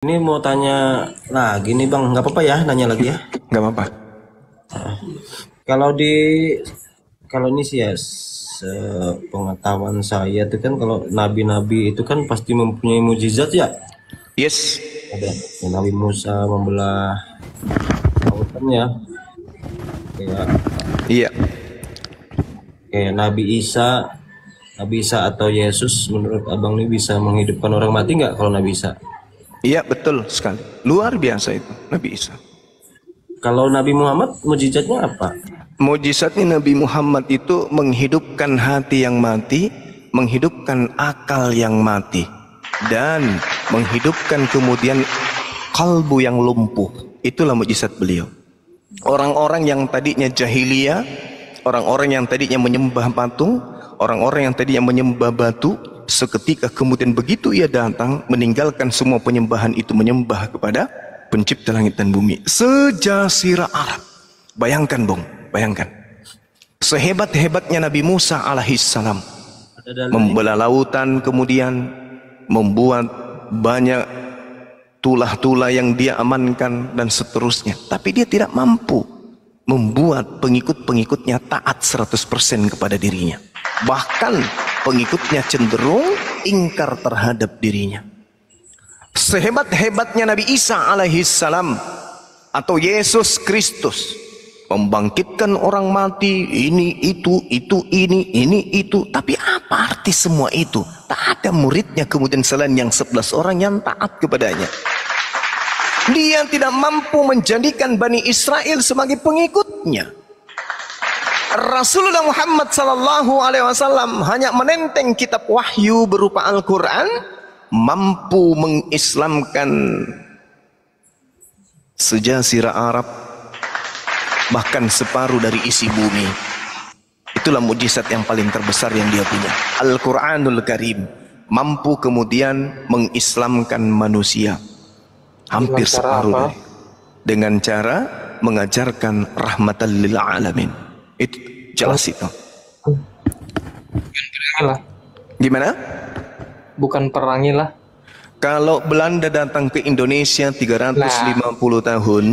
Ini mau tanya lagi nih Bang, nggak apa-apa ya nanya lagi ya. Nggak apa-apa. Kalau di kalau ini sih ya pengetahuan saya tuh kan kalau nabi-nabi itu kan pasti mempunyai mujizat ya. Yes. Ada ya, Nabi Musa membelah lautan ya, kayak Iya. kayak Nabi Isa atau Yesus menurut Abang ini bisa menghidupkan orang mati nggak kalau Nabi Isa? Iya, betul sekali. Luar biasa itu Nabi Isa. Kalau Nabi Muhammad mujizatnya apa? Mujizatnya Nabi Muhammad itu menghidupkan hati yang mati, menghidupkan akal yang mati, dan menghidupkan kemudian kalbu yang lumpuh. Itulah mujizat beliau. Orang-orang yang tadinya jahiliyah, orang-orang yang tadinya menyembah patung, orang-orang yang tadinya menyembah batu, seketika kemudian begitu ia datang, meninggalkan semua penyembahan itu, menyembah kepada pencipta langit dan bumi. Sejazirah Arab. Bayangkan Bung, bayangkan. Sehebat-hebatnya Nabi Musa alaihissalam Ada dalilnya? membelah lautan, kemudian membuat banyak tulah-tulah yang dia amankan dan seterusnya. Tapi dia tidak mampu membuat pengikut-pengikutnya taat 100% kepada dirinya. Bahkan pengikutnya cenderung ingkar terhadap dirinya. Sehebat-hebatnya Nabi Isa alaihissalam atau Yesus Kristus membangkitkan orang mati, ini itu ini itu, tapi apa arti semua itu? Tak ada muridnya kemudian selain yang 11 orang yang taat kepadanya. Dia tidak mampu menjadikan Bani Israel sebagai pengikutnya. Rasulullah Muhammad sallallahu alaihi wasallam hanya menenteng kitab wahyu berupa Al-Qur'an, mampu mengislamkan sejazirah Arab, bahkan separuh dari isi bumi. Itulah mujizat yang paling terbesar yang dia punya. Al-Quranul Karim mampu kemudian mengislamkan manusia hampir separuh dari, dengan cara mengajarkan rahmatan lil alamin. Itu jelas itu. Lah, Gimana? bukan perangilah. Kalau Belanda datang ke Indonesia 350 tahun,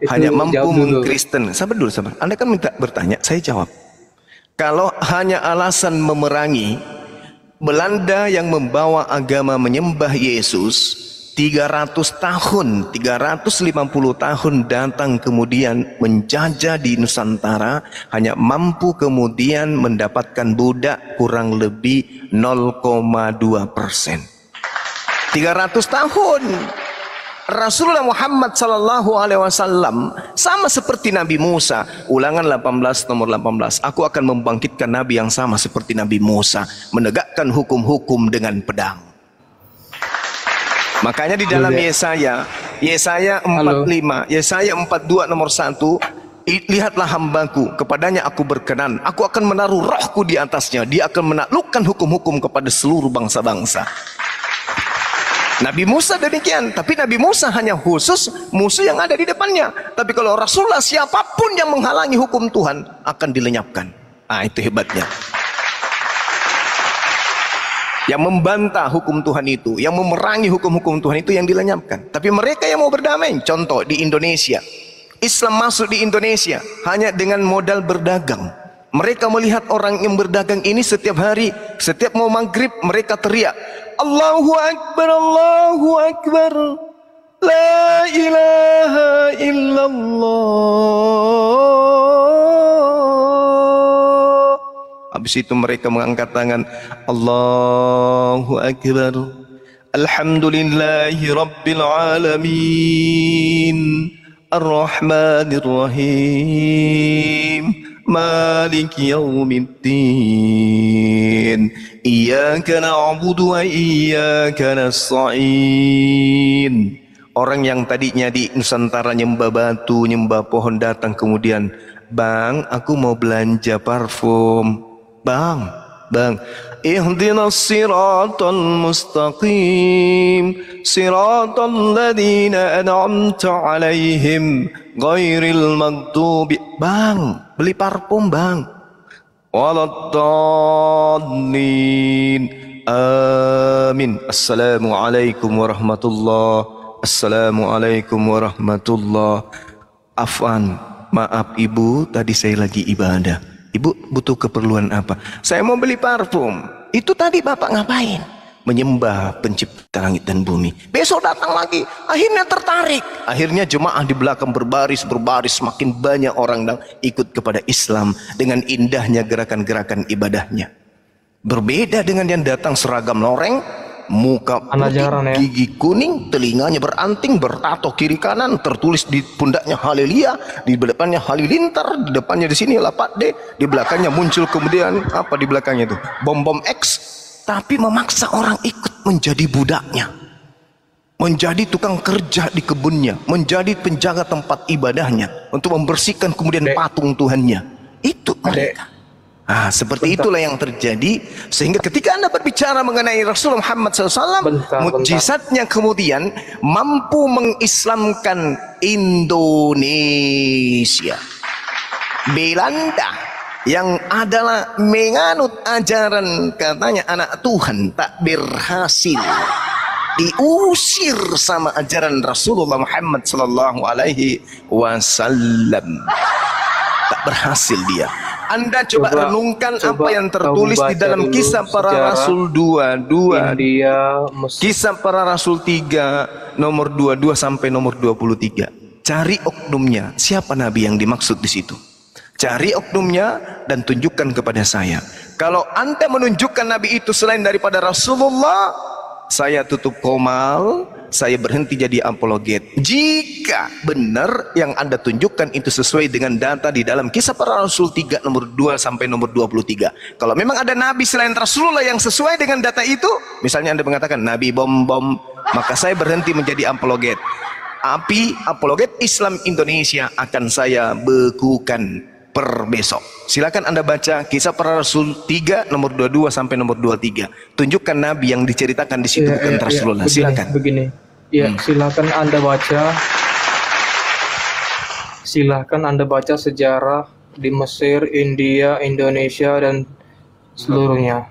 Itu hanya mampu jawab dulu. mengkristen. Sabar dulu, sabar. Anda kan minta bertanya, saya jawab. Kalau hanya alasan memerangi, Belanda yang membawa agama menyembah Yesus 300 tahun, 350 tahun datang kemudian menjajah di Nusantara, hanya mampu kemudian mendapatkan budak kurang lebih 0,2%. 300 tahun. Rasulullah Muhammad sallallahu alaihi wasallam sama seperti Nabi Musa. Ulangan 18 nomor 18. Aku akan membangkitkan nabi yang sama seperti Nabi Musa, menegakkan hukum-hukum dengan pedang. Makanya di dalam Yesaya 45, Yesaya 42 nomor 1, lihatlah hambaku, kepadanya aku berkenan, aku akan menaruh rohku di atasnya, dia akan menaklukkan hukum-hukum kepada seluruh bangsa-bangsa. Nabi Musa demikian, tapi Nabi Musa hanya khusus musuh yang ada di depannya. Tapi kalau Rasulullah, siapapun yang menghalangi hukum Tuhan akan dilenyapkan. Ah, itu hebatnya. Yang membantah hukum Tuhan itu, yang memerangi hukum-hukum Tuhan itu yang dilenyapkan. Tapi mereka yang mau berdamai, contoh di Indonesia, Islam masuk di Indonesia hanya dengan modal berdagang. Mereka melihat orang yang berdagang ini setiap hari, setiap mau maghrib mereka teriak, Allahu Akbar, Allahu Akbar, La ilaha illallah. Habis itu mereka mengangkat tangan, Allahu Akbar, Alhamdulillahi Rabbil Alamin, Ar-Rahmanir Rahim, Maliki Yaumiddin, Iyyaka na'budu wa iyyaka nasta'in. Orang yang tadinya di Nusantara nyembah batu, nyembah pohon datang kemudian, Bang, aku mau belanja parfum. Bang, ihdinas siratal mustaqim, siratal ladzina an'amta alaihim, ghairil maghdubi. Bang, beli parfum, Bang. Waladdallin. Amin. Assalamualaikum warahmatullahi Assalamualaikum warahmatullah. Afwan, maaf ibu, tadi saya lagi ibadah. Ibu butuh keperluan apa? Saya mau beli parfum. Itu tadi bapak ngapain? Menyembah pencipta langit dan bumi. Besok datang lagi, akhirnya tertarik. Akhirnya jemaah di belakang berbaris semakin banyak orang yang ikut kepada Islam dengan indahnya gerakan-gerakan ibadahnya. Berbeda dengan yang datang seragam loreng, muka putih, ya. gigi kuning, telinganya beranting, bertato kiri kanan, tertulis di pundaknya Halelia, di depannya Halilintar, di depannya di sini Lapak D, di belakangnya muncul kemudian apa di belakangnya itu? Bom X, tapi memaksa orang ikut menjadi budaknya, menjadi tukang kerja di kebunnya, menjadi penjaga tempat ibadahnya, untuk membersihkan kemudian patung Tuhannya. Itu mereka. Seperti itulah yang terjadi, sehingga ketika Anda berbicara mengenai Rasulullah Muhammad SAW, mukjizatnya kemudian mampu mengislamkan Indonesia. Belanda yang adalah menganut ajaran katanya anak Tuhan tak berhasil, diusir sama ajaran Rasulullah Muhammad SAW. Tak berhasil dia. Anda coba renungkan apa yang tertulis di dalam Kisah Para Rasul 22, Kisah Para Rasul 3 nomor 22 sampai nomor 23. Cari oknumnya, siapa nabi yang dimaksud di situ? Cari oknumnya dan tunjukkan kepada saya. Kalau Anda menunjukkan nabi itu selain daripada Rasulullah, saya tutup komal, saya berhenti jadi apologet. Jika benar yang Anda tunjukkan itu sesuai dengan data di dalam Kisah Para Rasul 3 nomor 2 sampai nomor 23. Kalau memang ada nabi selain Rasulullah yang sesuai dengan data itu, misalnya Anda mengatakan nabi bom-bom, maka saya berhenti menjadi apologet. Apologet Islam Indonesia akan saya bekukan per besok. Silakan Anda baca Kisah Para Rasul 3 nomor 22 sampai nomor 23. Tunjukkan nabi yang diceritakan di situ bukan Rasulullah. Silakan. Begini. Ya, silakan Anda baca. Silakan Anda baca sejarah di Mesir, India, Indonesia dan seluruhnya.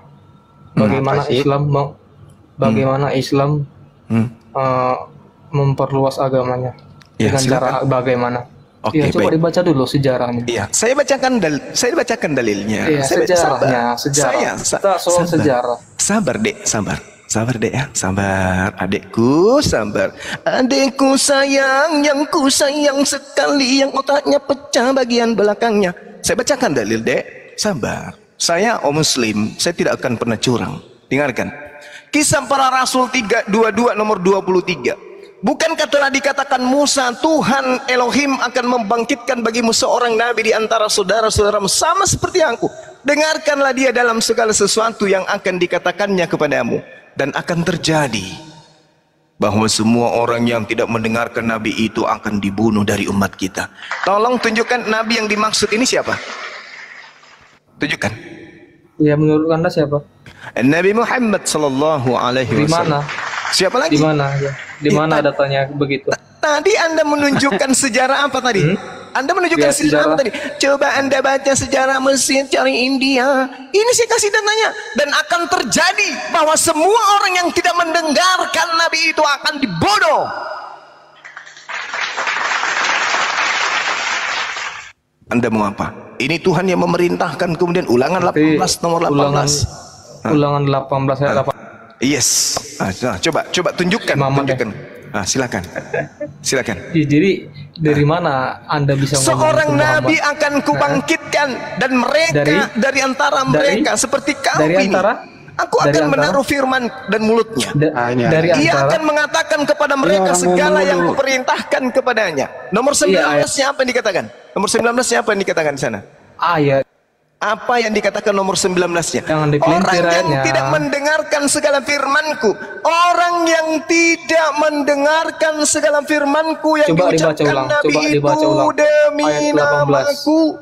Bagaimana Islam memperluas agamanya. Dengan cara bagaimana? Oke, coba dibaca dulu sejarahnya. Iya, saya bacakan dalilnya. Iya, sejarahnya. Kita soal sejarah. Sabar, Dek, sabar Dek ya, sabar adekku, sabar. Adekku sayang, yang ku sayang sekali, yang otaknya pecah bagian belakangnya. Saya bacakan dalil, Dek, sabar. Saya Muslim, saya tidak akan pernah curang. Dengarkan. Kisah Para Rasul 3:22 nomor 23. Bukankah telah dikatakan Musa, Tuhan Elohim akan membangkitkan bagimu seorang nabi di antara saudara-saudaramu sama seperti aku. Dengarkanlah dia dalam segala sesuatu yang akan dikatakannya kepadamu. Dan akan terjadi bahwa semua orang yang tidak mendengarkan nabi itu akan dibunuh dari umat kita. Tolong tunjukkan nabi yang dimaksud ini siapa? Tunjukkan. Ya, menurut Anda siapa? Nabi Muhammad sallallahu alaihi wasallam. Di mana? Siapa lagi? Di mana? Ya. Di mana datanya begitu? Tadi Anda menunjukkan sejarah apa tadi? Anda menunjukkan sejarah apa tadi? Coba Anda baca sejarah Mesir, cari India. Ini saya kasih datanya. Dan akan terjadi bahwa semua orang yang tidak mendengarkan nabi itu akan dibodoh. Anda mau apa? Ini Tuhan yang memerintahkan, kemudian ulangan 18 nomor 18. Ulangan 18 ayat 8. Yes. Coba tunjukkan. Silakan. Jadi dari mana Anda bisa seorang nabi akan kubangkitkan dan mereka dari antara mereka seperti kau ini. Aku akan menaruh firman dan mulutnya. Ia akan mengatakan kepada mereka segala yang kuperintahkan kepadanya. Nomor 19-nya apa yang dikatakan? Nomor 19-nya apa yang dikatakan di sana? Ayat. Apa yang dikatakan nomor 19-nya? Orang yang tidak mendengarkan segala firmanku, orang yang tidak mendengarkan segala firmanku yang diucapkan nabi itu demi namaku,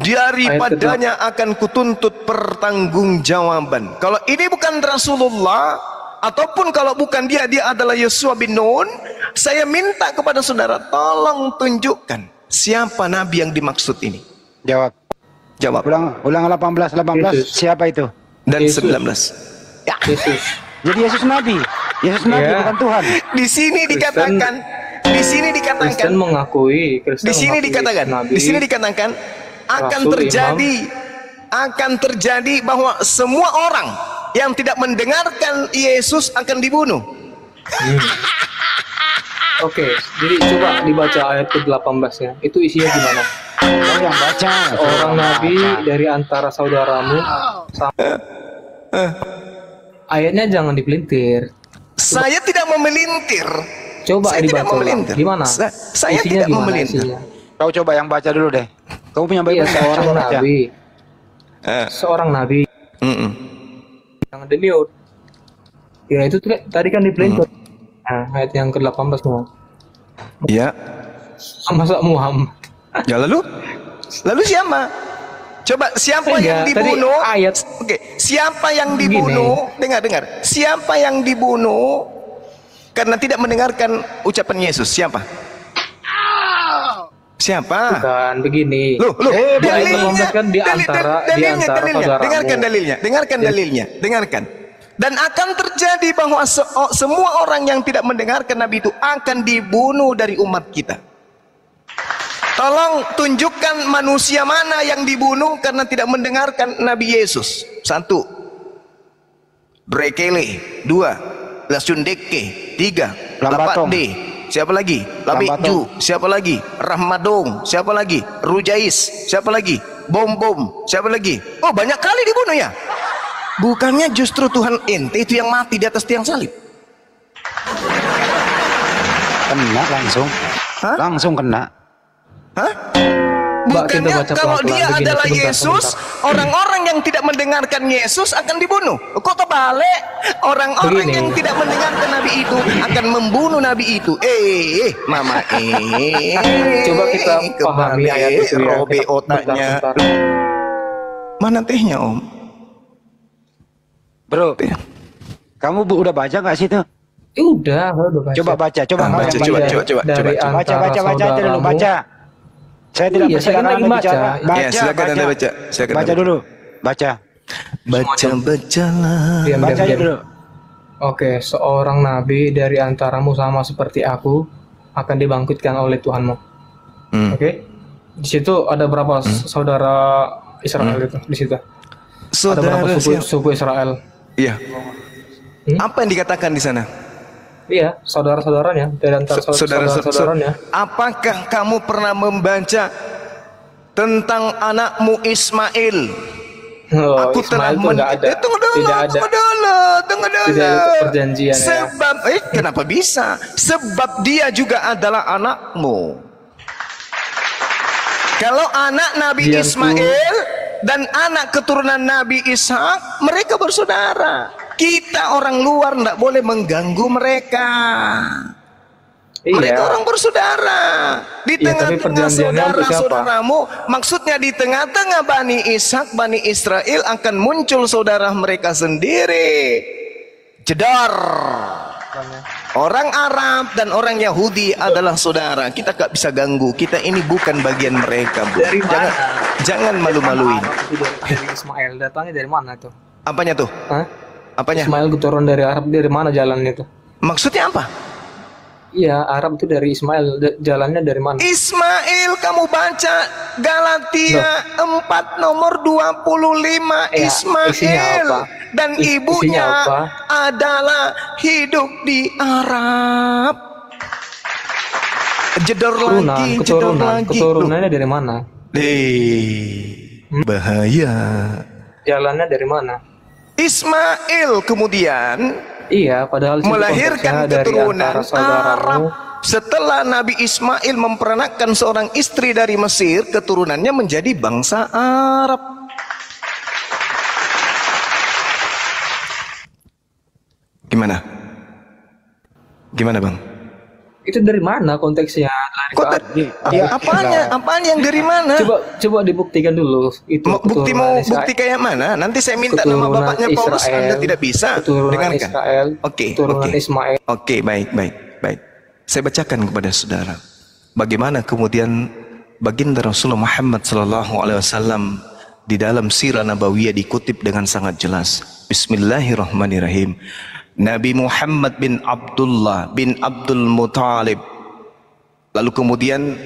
daripadanya akan kutuntut pertanggungjawaban. Kalau ini bukan Rasulullah, ataupun kalau bukan dia adalah Yosua bin Nun, saya minta kepada saudara, tolong tunjukkan siapa nabi yang dimaksud ini. Jawab. Ulang 18. Yesus. Siapa itu? Dan Yesus. 19. Ya. Yesus. Jadi Yesus nabi. Yesus nabi Ya. bukan Tuhan. Di sini dikatakan, di sini dikatakan, Kristen mengakui, di sini dikatakan, Nabi, di sini dikatakan akan Rasul, terjadi, akan terjadi bahwa semua orang yang tidak mendengarkan Yesus akan dibunuh. Oke, jadi coba dibaca ayat ke-18-nya. Itu isinya gimana? Oh, yang baca. Orang nabi dari antara saudaramu ayatnya jangan dipelintir. Saya tidak memelintir. Coba Saya tidak dibaca ulang. memelintir. Gimana? Saya Isinya tidak gimana memelintir. isinya? Kau coba yang baca dulu deh. Kau punya Iya, Bible? seorang Coba baca. nabi. Eh. Seorang nabi Mm-mm. yang demiut. Ya itu tadi kan dipelintir. Nah, ayat yang ke-18 mau. Ya. Masa Muhammad? Ya lalu siapa? Coba siapa yang Enggak, tadi dibunuh? ayat. Oke, siapa yang Begini. dibunuh? Dengar. Siapa yang dibunuh karena tidak mendengarkan ucapan Yesus? Siapa? Siapa? Bukan begini. Loh, Di ayat 18 kan di antara saudaramu. dengarkan dalilnya. Dan akan terjadi bahwa semua orang yang tidak mendengarkan Nabi itu akan dibunuh dari umat kita. Tolong tunjukkan manusia mana yang dibunuh karena tidak mendengarkan Nabi Yesus. 1. Brekele. 2. Lasundeke. 3. Lambatong. Lapade. Siapa lagi? Labeju. Siapa lagi? Rahmadong. Siapa lagi? Rujais. Siapa lagi? Bom. Siapa lagi? Oh, banyak kali dibunuh ya. Bukannya justru Tuhan ente itu yang mati di atas tiang salib? Kena langsung. Hah? Langsung kena. Hah? Mbak, kita Bukannya baca kalau pelan-pelan dia begini, adalah sebentar, Yesus, sebentar. orang-orang yang tidak mendengarkan Yesus akan dibunuh. Kok terbalik? Orang-orang Begini. yang tidak mendengarkan Nabi itu akan membunuh Nabi itu. Mama Coba kita pahami kebalik, ayat itu ya. robek Kita- otaknya. bentar. Mana tehnya, Om? Bro, kamu udah baca nggak sih tuh? Udah baca. Coba baca. Coba Ah, kau baca, yang coba, baca. coba. Dari Baca antara aja dulu, saudaramu. baca. Saya tidak Iya, saya kan persilakan lagi Anda baca. bicara. Ya, silakan Anda baca. Silakan Baca Anda. dulu. Baca. Bacalah. Diam, Baca diam, aja diam. dulu. Oke, seorang nabi dari antaramu sama seperti aku akan dibangkitkan oleh Tuhanmu. Hmm. Oke. Di situ ada berapa saudara Israel itu di situ? Ada berapa Saudara siapa? suku Israel? Iya. Apa yang dikatakan di sana? Iya, saudara-saudaranya dari antara saudara-saudaranya. Apakah kamu pernah membaca tentang anakmu Ismail? Oh, Aku telah Ismail itu nggak ada. Tunggu dulu. Tidak ada perjanjian ya. Sebab kenapa bisa? Sebab dia juga adalah anakmu. Kalau anak Nabi Dia Ismail dan anak keturunan Nabi Ishak, mereka bersaudara. Kita orang luar tidak boleh mengganggu mereka. Mereka Iya. orang bersaudara. Di Iya, tapi tengah-tengah perjanjiannya untuk siapa? saudara-saudaramu, maksudnya di tengah-tengah Bani Ishak, Bani Israel akan muncul saudara mereka sendiri. Jedar. Orang Arab dan orang Yahudi adalah saudara. Kita gak bisa ganggu. Kita ini bukan bagian mereka, Bu. Dari mana? Jangan malu-maluin. Dari Ismail datangnya dari mana tuh? Apanya tuh? Hah? Apanya? Ismail keturunan dari Arab, dari mana jalannya itu? Maksudnya apa? Iya, Arab itu dari Ismail, jalannya dari mana? Ismail, kamu baca Galatia 4 nomor 25. Ya, Ismail isinya apa? dan Isinya ibunya apa? adalah hidup di Arab. Jedor lagi, jedor lagi. keturunannya dari mana? Bahaya. Jalannya dari mana? Ismail kemudian Iya, padahal situ melahirkan konteksnya dari keturunan antara saudaramu. Arab. Setelah Nabi Ismail memperanakkan seorang istri dari Mesir, keturunannya menjadi bangsa Arab. Gimana? Gimana, Bang? Itu dari mana konteksnya? Lari ke Kok Arab. apaan yang dari mana? Coba dibuktikan dulu. Itu Bukti bukti kayak mana? Nanti saya minta nama keturunan bapaknya Paulus. Israel, Anda tidak bisa keturunan dengarkan. Israel, Oke, keturunan oke. Ismail. Oke, baik. Saya bacakan kepada saudara. Bagaimana kemudian baginda Rasulullah Muhammad SAW di dalam sirah nabawiyah dikutip dengan sangat jelas. Bismillahirrahmanirrahim. Nabi Muhammad bin Abdullah bin Abdul Muttalib. Lalu kemudian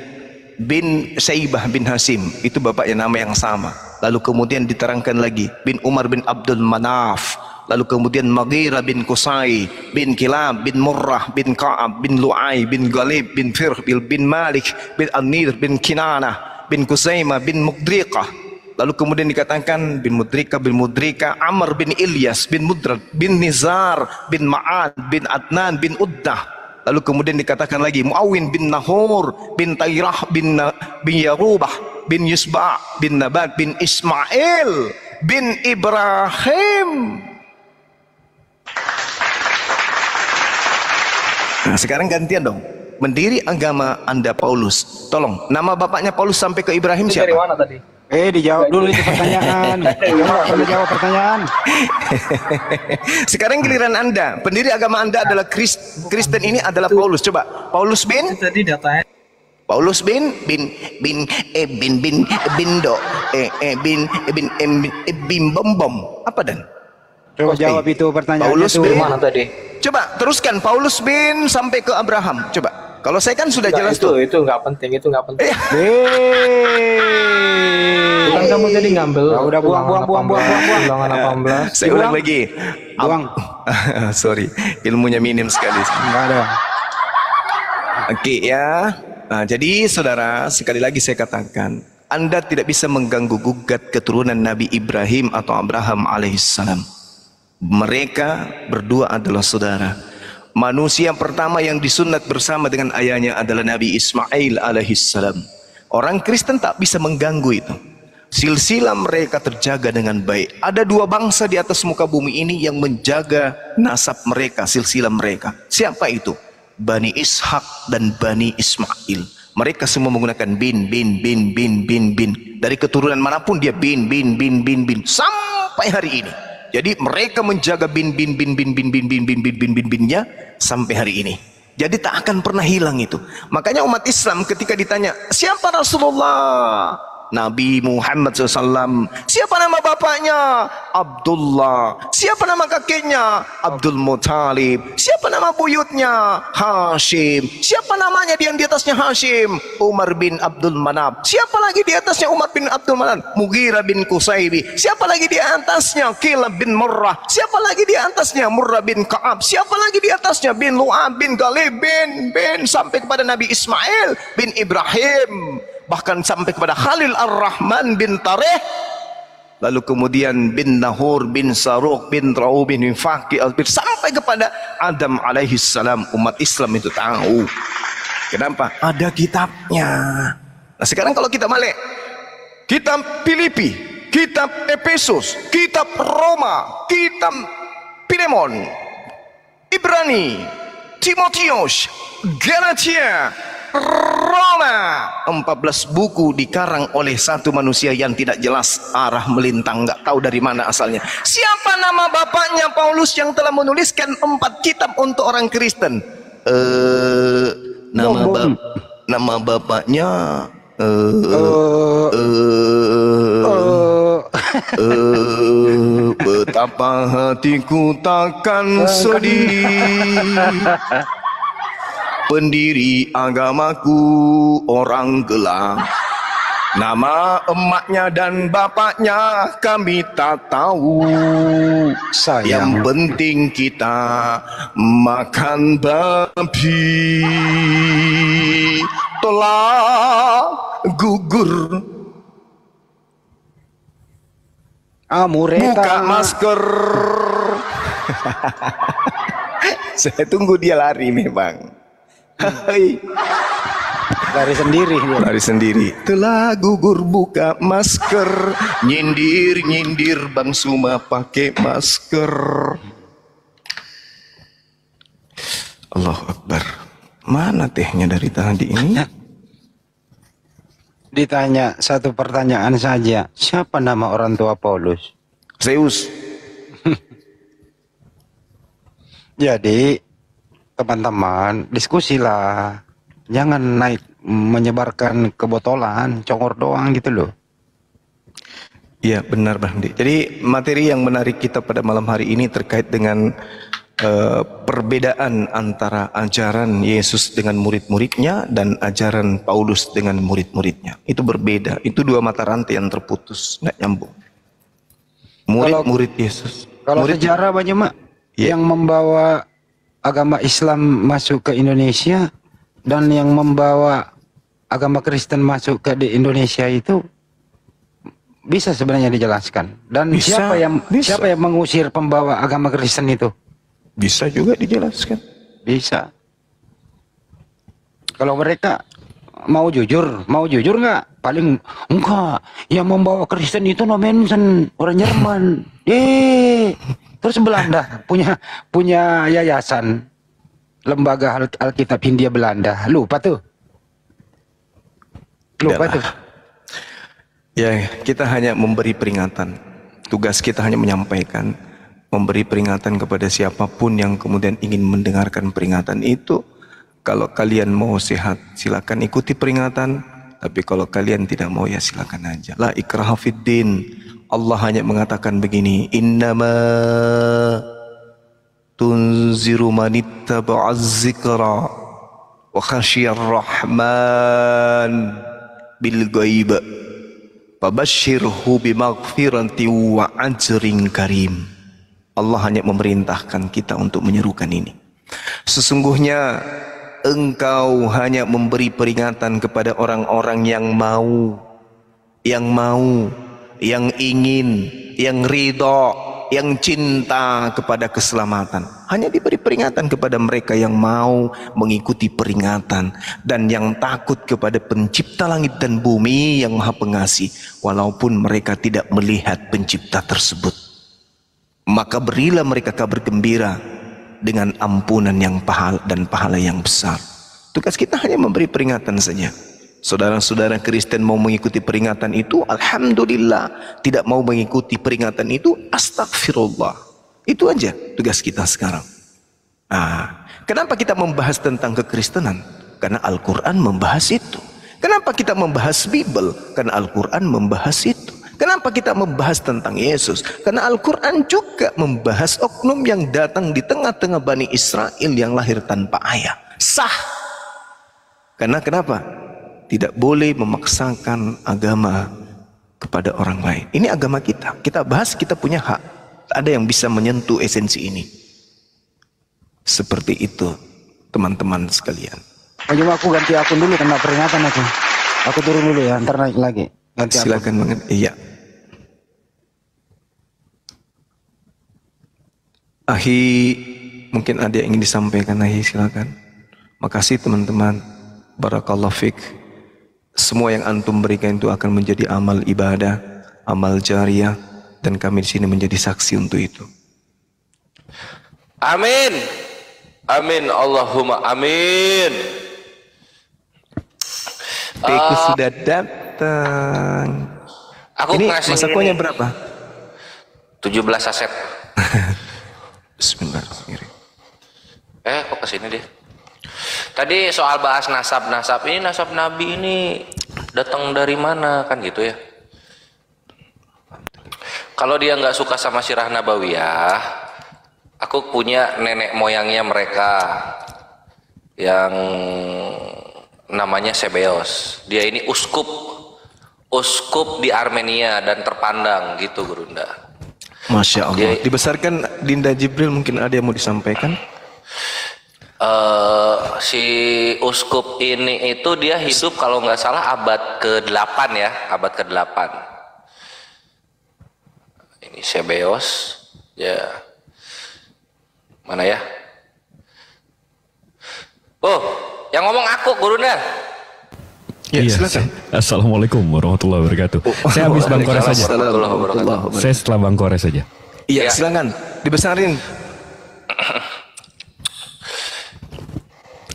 bin Syaibah bin Hasim, itu bapaknya nama yang sama. Lalu kemudian diterangkan lagi bin Umar bin Abdul Manaf. Lalu kemudian Maghirah bin Qusay bin Kilab bin Murrah bin Ka'ab bin Lu'ay bin Ghalib bin Firbil bin Malik bin An-Nir bin Kinanah bin Kusaimah bin Mudriqah. Lalu kemudian dikatakan bin Mudrika Amr bin Ilyas bin Mudrad bin Nizar bin Ma'ad bin Adnan bin Uddah. Lalu kemudian dikatakan lagi Muawin bin Nahur bin Tayrah bin Yarubah bin Yusba bin Nabat bin Ismail bin Ibrahim. Nah, sekarang gantian dong. Pendiri agama Anda Paulus. Tolong, nama bapaknya Paulus sampai ke Ibrahim Itu siapa? dari mana tadi? Dijawab dulu itu pertanyaan. Belum jawab pertanyaan. Sekarang giliran Anda. Pendiri agama Anda adalah Kristen, ini adalah Paulus. Coba, Paulus bin Tadi datanya. Paulus bin bom bom. Apa dan? Coba jawab itu pertanyaannya Paulus tuh. bin Mana tadi? Coba teruskan Paulus bin sampai ke Abraham. Coba. Kalau saya kan sudah jelas tuh. Itu nggak penting, itu nggak penting. Bukan Eh, kamu jadi ngambil. Ya udah, buang. Ulangan 18. Saya ulang lagi. Buang. Sorry, ilmunya minim sekali. Enggak ada. Oke ya. Nah, jadi saudara, sekali lagi saya katakan, Anda tidak bisa mengganggu gugat keturunan Nabi Ibrahim atau Abraham alaihissalam. Mereka berdua adalah saudara. Manusia pertama yang disunat bersama dengan ayahnya adalah Nabi Ismail alaihissalam. Orang Kristen tak bisa mengganggu itu. Silsilah mereka terjaga dengan baik. Ada dua bangsa di atas muka bumi ini yang menjaga nasab mereka, silsilah mereka. Siapa itu? Bani Ishak dan Bani Ismail. Mereka semua menggunakan bin. Dari keturunan manapun dia bin sampai hari ini. Jadi mereka menjaga binnya sampai hari ini. Jadi tak akan pernah hilang itu. Makanya umat Islam ketika ditanya, siapa Rasulullah? Nabi Muhammad SAW. Siapa nama bapaknya? Abdullah. Siapa nama kakeknya? Abdul Muttalib. Siapa nama buyutnya? Hashim. Siapa namanya yang di atasnya Hashim? Umar bin Abdul Manaf. Siapa lagi di atasnya Umar bin Abdul Manaf? Mughirah bin Qusaybi. Siapa lagi di atasnya? Kilab bin Murrah. Siapa lagi di atasnya? Murrah bin Ka'ab. Siapa lagi di atasnya? Bin Lu'ab bin Ghalib bin sampai kepada Nabi Ismail bin Ibrahim. Bahkan sampai kepada Khalil Ar-Rahman bin Tareh. Lalu kemudian bin Nahur bin Saruq bin Ra'u bin Faqi sampai kepada Adam alaihi salam. Umat Islam itu tahu. Kenapa? Ada kitabnya. Nah sekarang kalau kita balik, kitab Filipi, kitab Efesus, kitab Roma, kitab Filemon, Ibrani, Timotius, Galatia, Roma, 14 buku dikarang oleh satu manusia yang tidak jelas, arah melintang, nggak tahu dari mana asalnya. Siapa nama bapaknya Paulus yang telah menuliskan 4 kitab untuk orang Kristen? Nama bapaknya betapa hatiku takkan sedih. Pendiri agamaku orang gelap. Nama emaknya dan bapaknya kami tak tahu. Yang penting kita makan babi. Telah gugur. Buka masker. Saya tunggu dia lari memang. Hai. Lari sendiri dia. Lari sendiri. Telah gugur buka masker. Nyindir Bang Suma pakai masker. Allahu Akbar. Mana tehnya dari tadi ini? Ditanya satu pertanyaan saja. Siapa nama orang tua Paulus? Zeus. Jadi teman-teman diskusilah. Jangan naik menyebarkan kebotolan, congor doang gitu loh. Iya benar Bang Di. Jadi materi yang menarik kita pada malam hari ini terkait dengan perbedaan antara ajaran Yesus dengan murid-muridnya dan ajaran Paulus dengan murid-muridnya. Itu berbeda. Itu dua mata rantai yang terputus, nggak nyambung. Murid-murid Yesus. Kalau Murid, sejarah banyak mak Iya. yang membawa agama Islam masuk ke Indonesia dan yang membawa agama Kristen masuk ke di Indonesia itu bisa sebenarnya dijelaskan. Dan Bisa, siapa yang mengusir pembawa agama Kristen itu? bisa juga dijelaskan. Bisa. Kalau mereka mau jujur nggak? Paling enggak. Yang membawa Kristen itu no Manson, orang Jerman. Terus Belanda punya yayasan lembaga Alkitab Hindia Belanda. Lupa tuh. Udahlah. Ya, kita hanya memberi peringatan. Tugas kita hanya menyampaikan, memberi peringatan kepada siapapun yang kemudian ingin mendengarkan peringatan itu. Kalau kalian mau sehat, silakan ikuti peringatan. Tapi kalau kalian tidak mau, ya silakan aja. La ikraha fiddin. Allah hanya mengatakan begini, innama tunziru manittaba'az zikra wa khasyiyar rahman bil ghaib fabashshirhu bimaghfirati wa ajrin karim. Allah hanya memerintahkan kita untuk menyerukan ini. Sesungguhnya engkau hanya memberi peringatan kepada orang-orang yang mau, yang ingin, yang ridha, yang cinta kepada keselamatan. Hanya diberi peringatan kepada mereka yang mau mengikuti peringatan dan yang takut kepada pencipta langit dan bumi yang maha pengasih, walaupun mereka tidak melihat pencipta tersebut. Maka berilah mereka kabar gembira dengan ampunan yang pahala yang besar. Tugas kita hanya memberi peringatan saja. Saudara-saudara Kristen mau mengikuti peringatan itu, alhamdulillah. Tidak mau mengikuti peringatan itu, astagfirullah. Itu aja tugas kita sekarang. Kenapa kita membahas tentang kekristenan? Karena Al-Quran membahas itu. Kenapa kita membahas Bible? Karena Al-Quran membahas itu. Kenapa kita membahas tentang Yesus? Karena Al-Quran juga membahas oknum yang datang di tengah-tengah Bani Israel yang lahir tanpa ayah. Sah. Karena kenapa? Tidak boleh memaksakan agama kepada orang lain. Ini agama kita. Kita bahas, kita punya hak. Ada yang bisa menyentuh esensi ini. Seperti itu, teman-teman sekalian. Coba aku ganti akun dulu kena peringatan aku. Aku turun dulu ya, ntar naik lagi. Ganti akun. Silakan banget. Iya. Ahi, mungkin ada yang ingin disampaikan. Ahi, silakan. Makasih teman-teman. Barakallahu fiik. Semua yang antum berikan itu akan menjadi amal ibadah, amal jariah, dan kami di sini menjadi saksi untuk itu. Amin. Amin. Allahumma amin. Teku sudah datang. Aku Ini ngasih masa kuahnya berapa? 17 saset. Bismillahirrahmanirrahim. Kok kesini dia? Tadi soal bahas nasab ini, nasab Nabi ini datang dari mana kan gitu ya? Kalau dia nggak suka sama sirah nabawiyah, aku punya nenek moyangnya mereka yang namanya Sebeos. Dia ini uskup di Armenia dan terpandang gitu, Gurunda. Masya Allah. Dibesarkan Dinda Jibril, mungkin ada yang mau disampaikan? Si uskup ini itu dia hidup kalau nggak salah abad ke-8 ya, abad ke-8. Ini Sebeos, ya. Mana ya? Oh, yang ngomong aku, Gurunda. Ya, Iya, silakan. Assalamualaikum warahmatullahi wabarakatuh. Saya habis Bang Kores saja. Saya setelah Bang Kores saja. Iya, silakan. Dibesarin.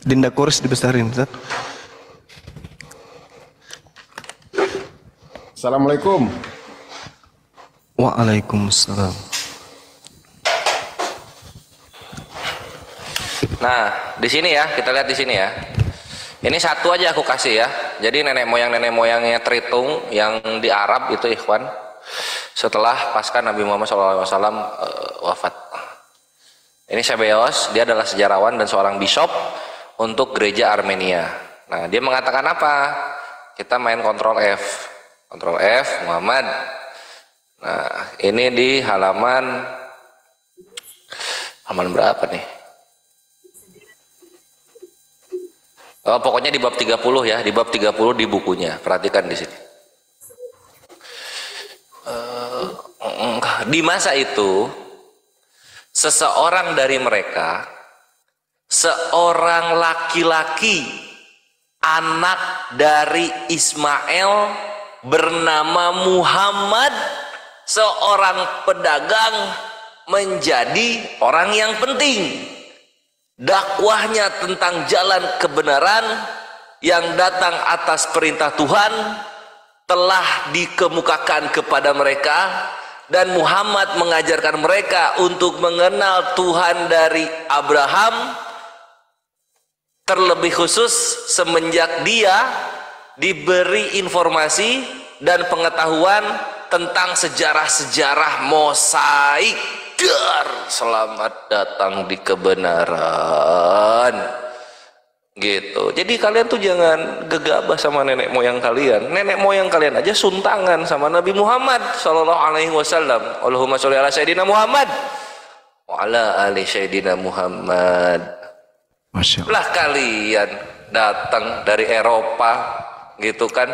Dinda Kores dibesarin, Ustaz. Assalamualaikum. Waalaikumsalam. Nah, di sini ya, kita lihat di sini ya. Ini satu aja aku kasih ya. Jadi nenek moyangnya terhitung yang di Arab itu ikhwan. Setelah pasca Nabi Muhammad SAW wafat. Ini Sebeos, dia adalah sejarawan dan seorang bishop untuk gereja Armenia. Nah, dia mengatakan apa? Kita main Ctrl F. Ctrl F, Muhammad. Nah, ini di halaman berapa nih? Oh, pokoknya di bab 30 ya, di bab 30 di bukunya. Perhatikan di sini. Di masa itu seseorang dari mereka, seorang laki-laki anak dari Ismail bernama Muhammad, seorang pedagang, menjadi orang yang penting. Dakwahnya tentang jalan kebenaran yang datang atas perintah Tuhan telah dikemukakan kepada mereka, dan Muhammad mengajarkan mereka untuk mengenal Tuhan dari Abraham, terlebih khusus semenjak dia diberi informasi dan pengetahuan tentang sejarah-sejarah mosaik. Selamat datang di kebenaran. Gitu. Jadi kalian tuh jangan gegabah sama nenek moyang kalian. Nenek moyang kalian aja suntangan sama Nabi Muhammad sallallahu alaihi wasallam. Allahumma sholli ala sayyidina Muhammad wa ala ali sayyidina Muhammad. Masya Allah. Lah kalian datang dari Eropa gitu kan.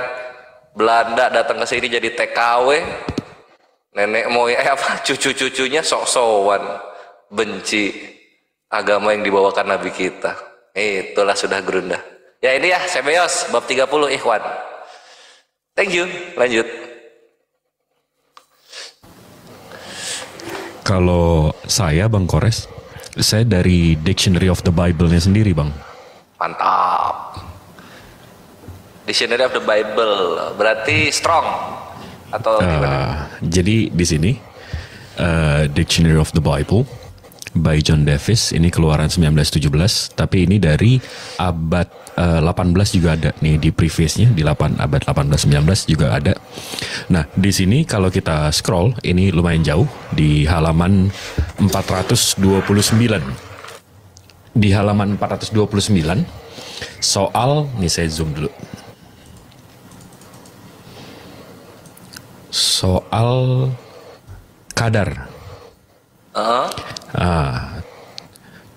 Belanda datang ke sini jadi TKW. Nenek moyang cucu-cucunya sok-sokan benci agama yang dibawakan Nabi kita. Itulah sudah gerundah. Ya ini ya Sebeos bab 30 ikhwan. Thank you. Lanjut. Kalau saya Bang Kores, saya dari Dictionary of the Bible-nya sendiri, Bang. Mantap. Dictionary of the Bible berarti strong atau gimana? Jadi di sini Dictionary of the Bible by John Davis, ini keluaran 1917, tapi ini dari abad 18 juga ada nih di preface-nya, di abad 18-19 juga ada. Nah, di sini kalau kita scroll, ini lumayan jauh di halaman 429. Di halaman 429 soal, nih saya zoom dulu. Soal kadar.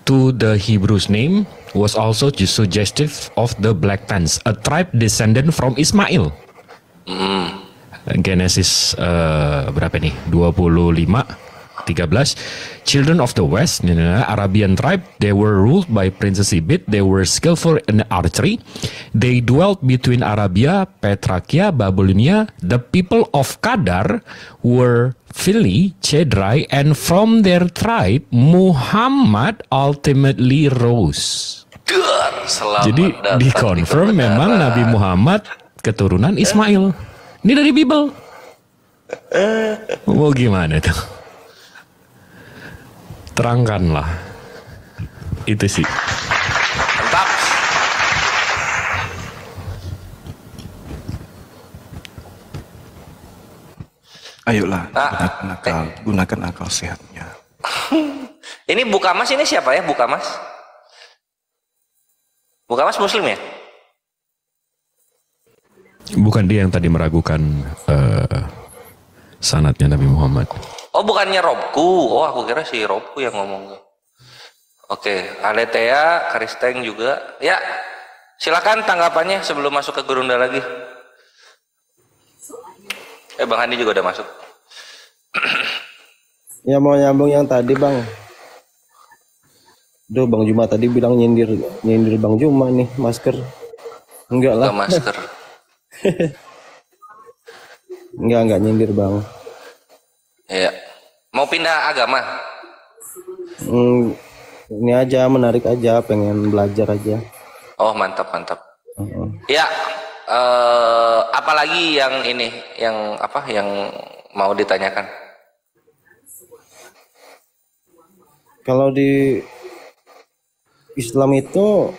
To the Hebrews name was also suggestive of the Black Pants, a tribe descendant from Ismail. Genesis berapa nih? 25:13. Children of the West, Arabian tribe, they were ruled by Princess Ibid. They were skillful in archery. They dwelt between Arabia, Petrakia, Babylonia. The people of Kadar were Phili, Chedrai, and from their tribe, Muhammad ultimately rose. Jadi dikonfirm memang Nabi Muhammad keturunan Ismail. Ini dari Bible. Mau gimana tuh? Terangkanlah. Itu sih. Mantap. Ayolah, gunakan akal sehatnya. Ini Bukamas ini siapa ya? Bukamas? Bukamas Muslim ya? Bukan dia yang tadi meragukan sanadnya Nabi Muhammad. Oh, bukannya Robku. Oh, aku kira si Robku yang ngomong. Oke, Aletea, Kristeng juga. Ya, silakan tanggapannya sebelum masuk ke Gerunda lagi. Bang Handi juga udah masuk. Ya mau nyambung yang tadi Bang. Duh, Bang Juma tadi bilang nyindir Bang Juma nih masker. Enggak lah. Masker. Enggak nyindir Bang. Iya. Mau pindah agama? Ini aja menarik aja, pengen belajar aja. Oh, mantap. Ya, apalagi yang ini, yang apa, yang mau ditanyakan? Kalau di Islam itu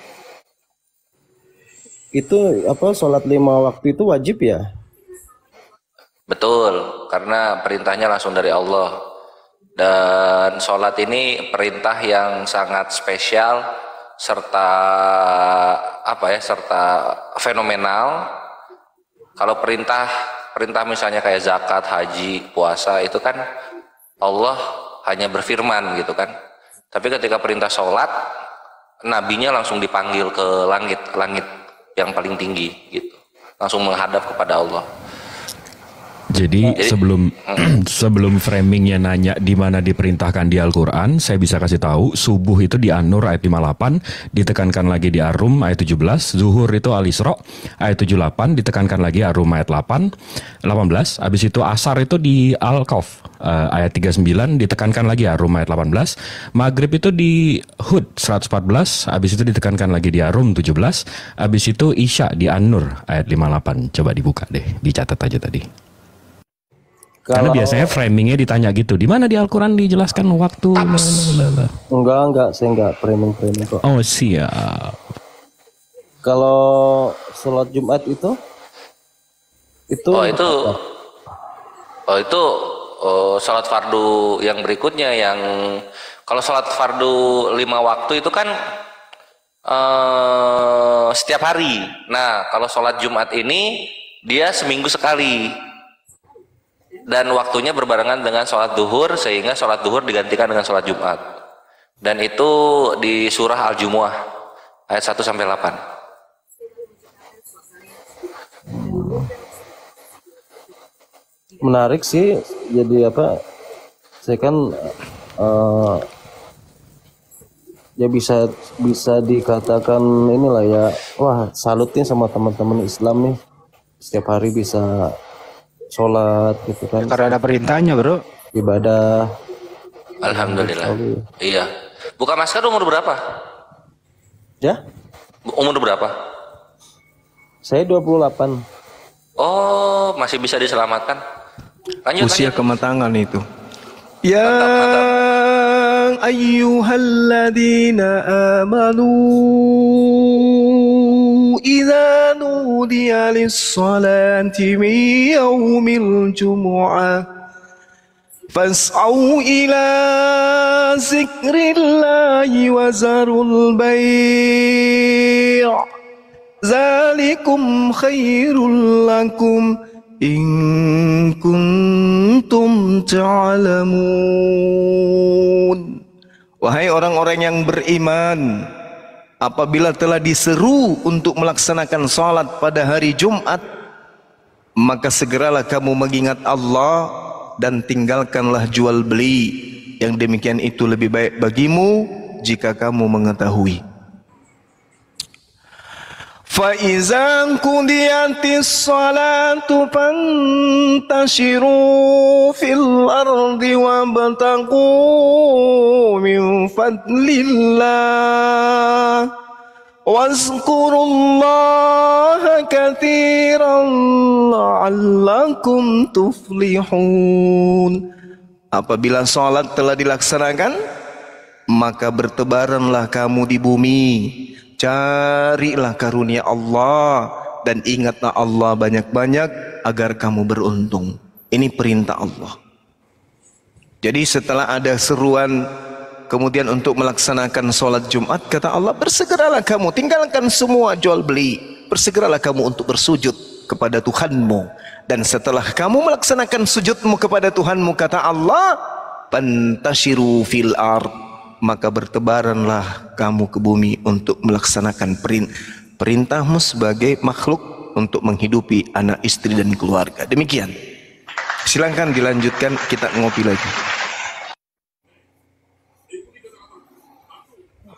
apa, sholat 5 waktu itu wajib ya? Betul, karena perintahnya langsung dari Allah. Dan sholat ini perintah yang sangat spesial serta serta fenomenal. Kalau perintah misalnya kayak zakat, haji, puasa itu kan Allah hanya berfirman gitu kan. Tapi ketika perintah sholat, nabinya langsung dipanggil ke langit yang paling tinggi gitu, langsung menghadap kepada Allah. Jadi sebelum framingnya nanya di mana diperintahkan di Al-Quran, saya bisa kasih tahu subuh itu di An-Nur ayat 58, ditekankan lagi di Ar-Rum ayat 17, zuhur itu Al-Isra ayat 78, ditekankan lagi Ar-Rum ayat 18, habis itu asar itu di Al-Qaf ayat 39, ditekankan lagi Ar-Rum ayat 18, maghrib itu di Hud 114, habis itu ditekankan lagi di Ar-Rum 17, habis itu Isya di An-Nur ayat 58. Coba dibuka deh, dicatat aja tadi. Karena biasanya framingnya ditanya gitu, di mana di Al-Quran dijelaskan waktu? Enggak, saya enggak framing kok. Oh siap. Kalau sholat Jumat itu sholat fardu yang berikutnya, yang kalau sholat fardu 5 waktu itu kan setiap hari. Nah, kalau sholat Jumat ini dia seminggu sekali. Dan waktunya berbarengan dengan sholat duhur, sehingga sholat duhur digantikan dengan sholat Jumat. Dan itu di surah Al-Jumu'ah ayat 1-8. Menarik sih, jadi saya kan ya bisa dikatakan inilah ya, wah salut nih sama teman-teman Islam nih, setiap hari bisa sholat gitu kan. Karena ada perintahnya bro. Ibadah. Alhamdulillah. Iya. Buka masker umur berapa? Ya? Umur berapa? Saya 28. Oh, masih bisa diselamatkan. Lanjut. Usia kematangan itu. Yang ayyuhalladzina amanu idza nudiya lis-salati min yaumil jumu'ah fas'au ila zikrillahi wa zarul bai' zalikum khairul lakum in kuntum ta'lamun. Wahai orang-orang yang beriman, apabila telah diseru untuk melaksanakan salat pada hari Jumat, maka segeralah kamu mengingat Allah dan tinggalkanlah jual beli. Yang demikian itu lebih baik bagimu jika kamu mengetahui. فَإِذَا قُضِيَتِ الصَّلَاةُ فَانتَشِرُوا فِي الْأَرْضِ وَابْتَغُوا مِنْ فَضْلِ اللَّهِ واذكروا الله كثيرا لعلكم تفلحون. Apabila salat telah dilaksanakan, maka bertebaranlah kamu di bumi, carilah karunia Allah dan ingatlah Allah banyak-banyak agar kamu beruntung. Ini perintah Allah. Jadi setelah ada seruan kemudian untuk melaksanakan sholat Jumat, kata Allah, bersegeralah kamu, tinggalkan semua jual beli, bersegeralah kamu untuk bersujud kepada Tuhanmu. Dan setelah kamu melaksanakan sujudmu kepada Tuhanmu, kata Allah, pantashiru fil ard, maka bertebaranlah kamu ke bumi untuk melaksanakan perintahmu sebagai makhluk untuk menghidupi anak, istri dan keluarga. Demikian. Silakan dilanjutkan, kita ngopi lagi.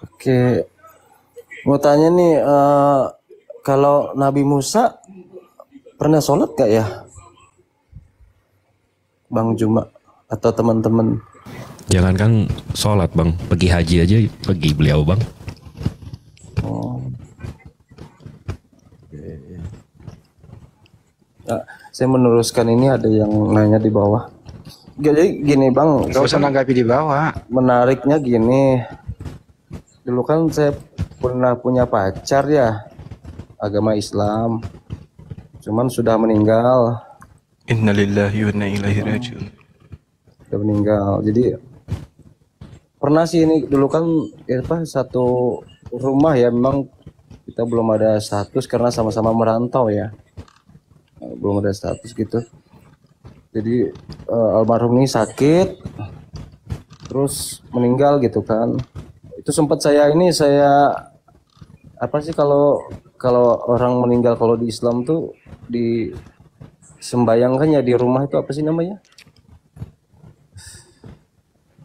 Oke, mau tanya nih, kalau Nabi Musa pernah sholat gak ya, Bang Juma atau teman-teman? Jangankan sholat bang, pergi haji aja pergi beliau bang. Oh. Ya, saya meneruskan ini, ada yang nanya di bawah. Jadi gini bang, Gak usah nanggapi di bawah. menariknya gini. Dulu kan saya pernah punya pacar ya, agama Islam, cuman sudah meninggal. Innalillahi wa inna ilaihi raji'un. Sudah meninggal. Jadi pernah sih ini dulu kan satu rumah ya, memang kita belum ada status karena sama-sama merantau ya. Belum ada status gitu. Jadi almarhum ini sakit terus meninggal gitu kan. Itu sempat saya apa sih kalau orang meninggal kalau di Islam tuh disembayangkan ya di rumah itu apa sih namanya?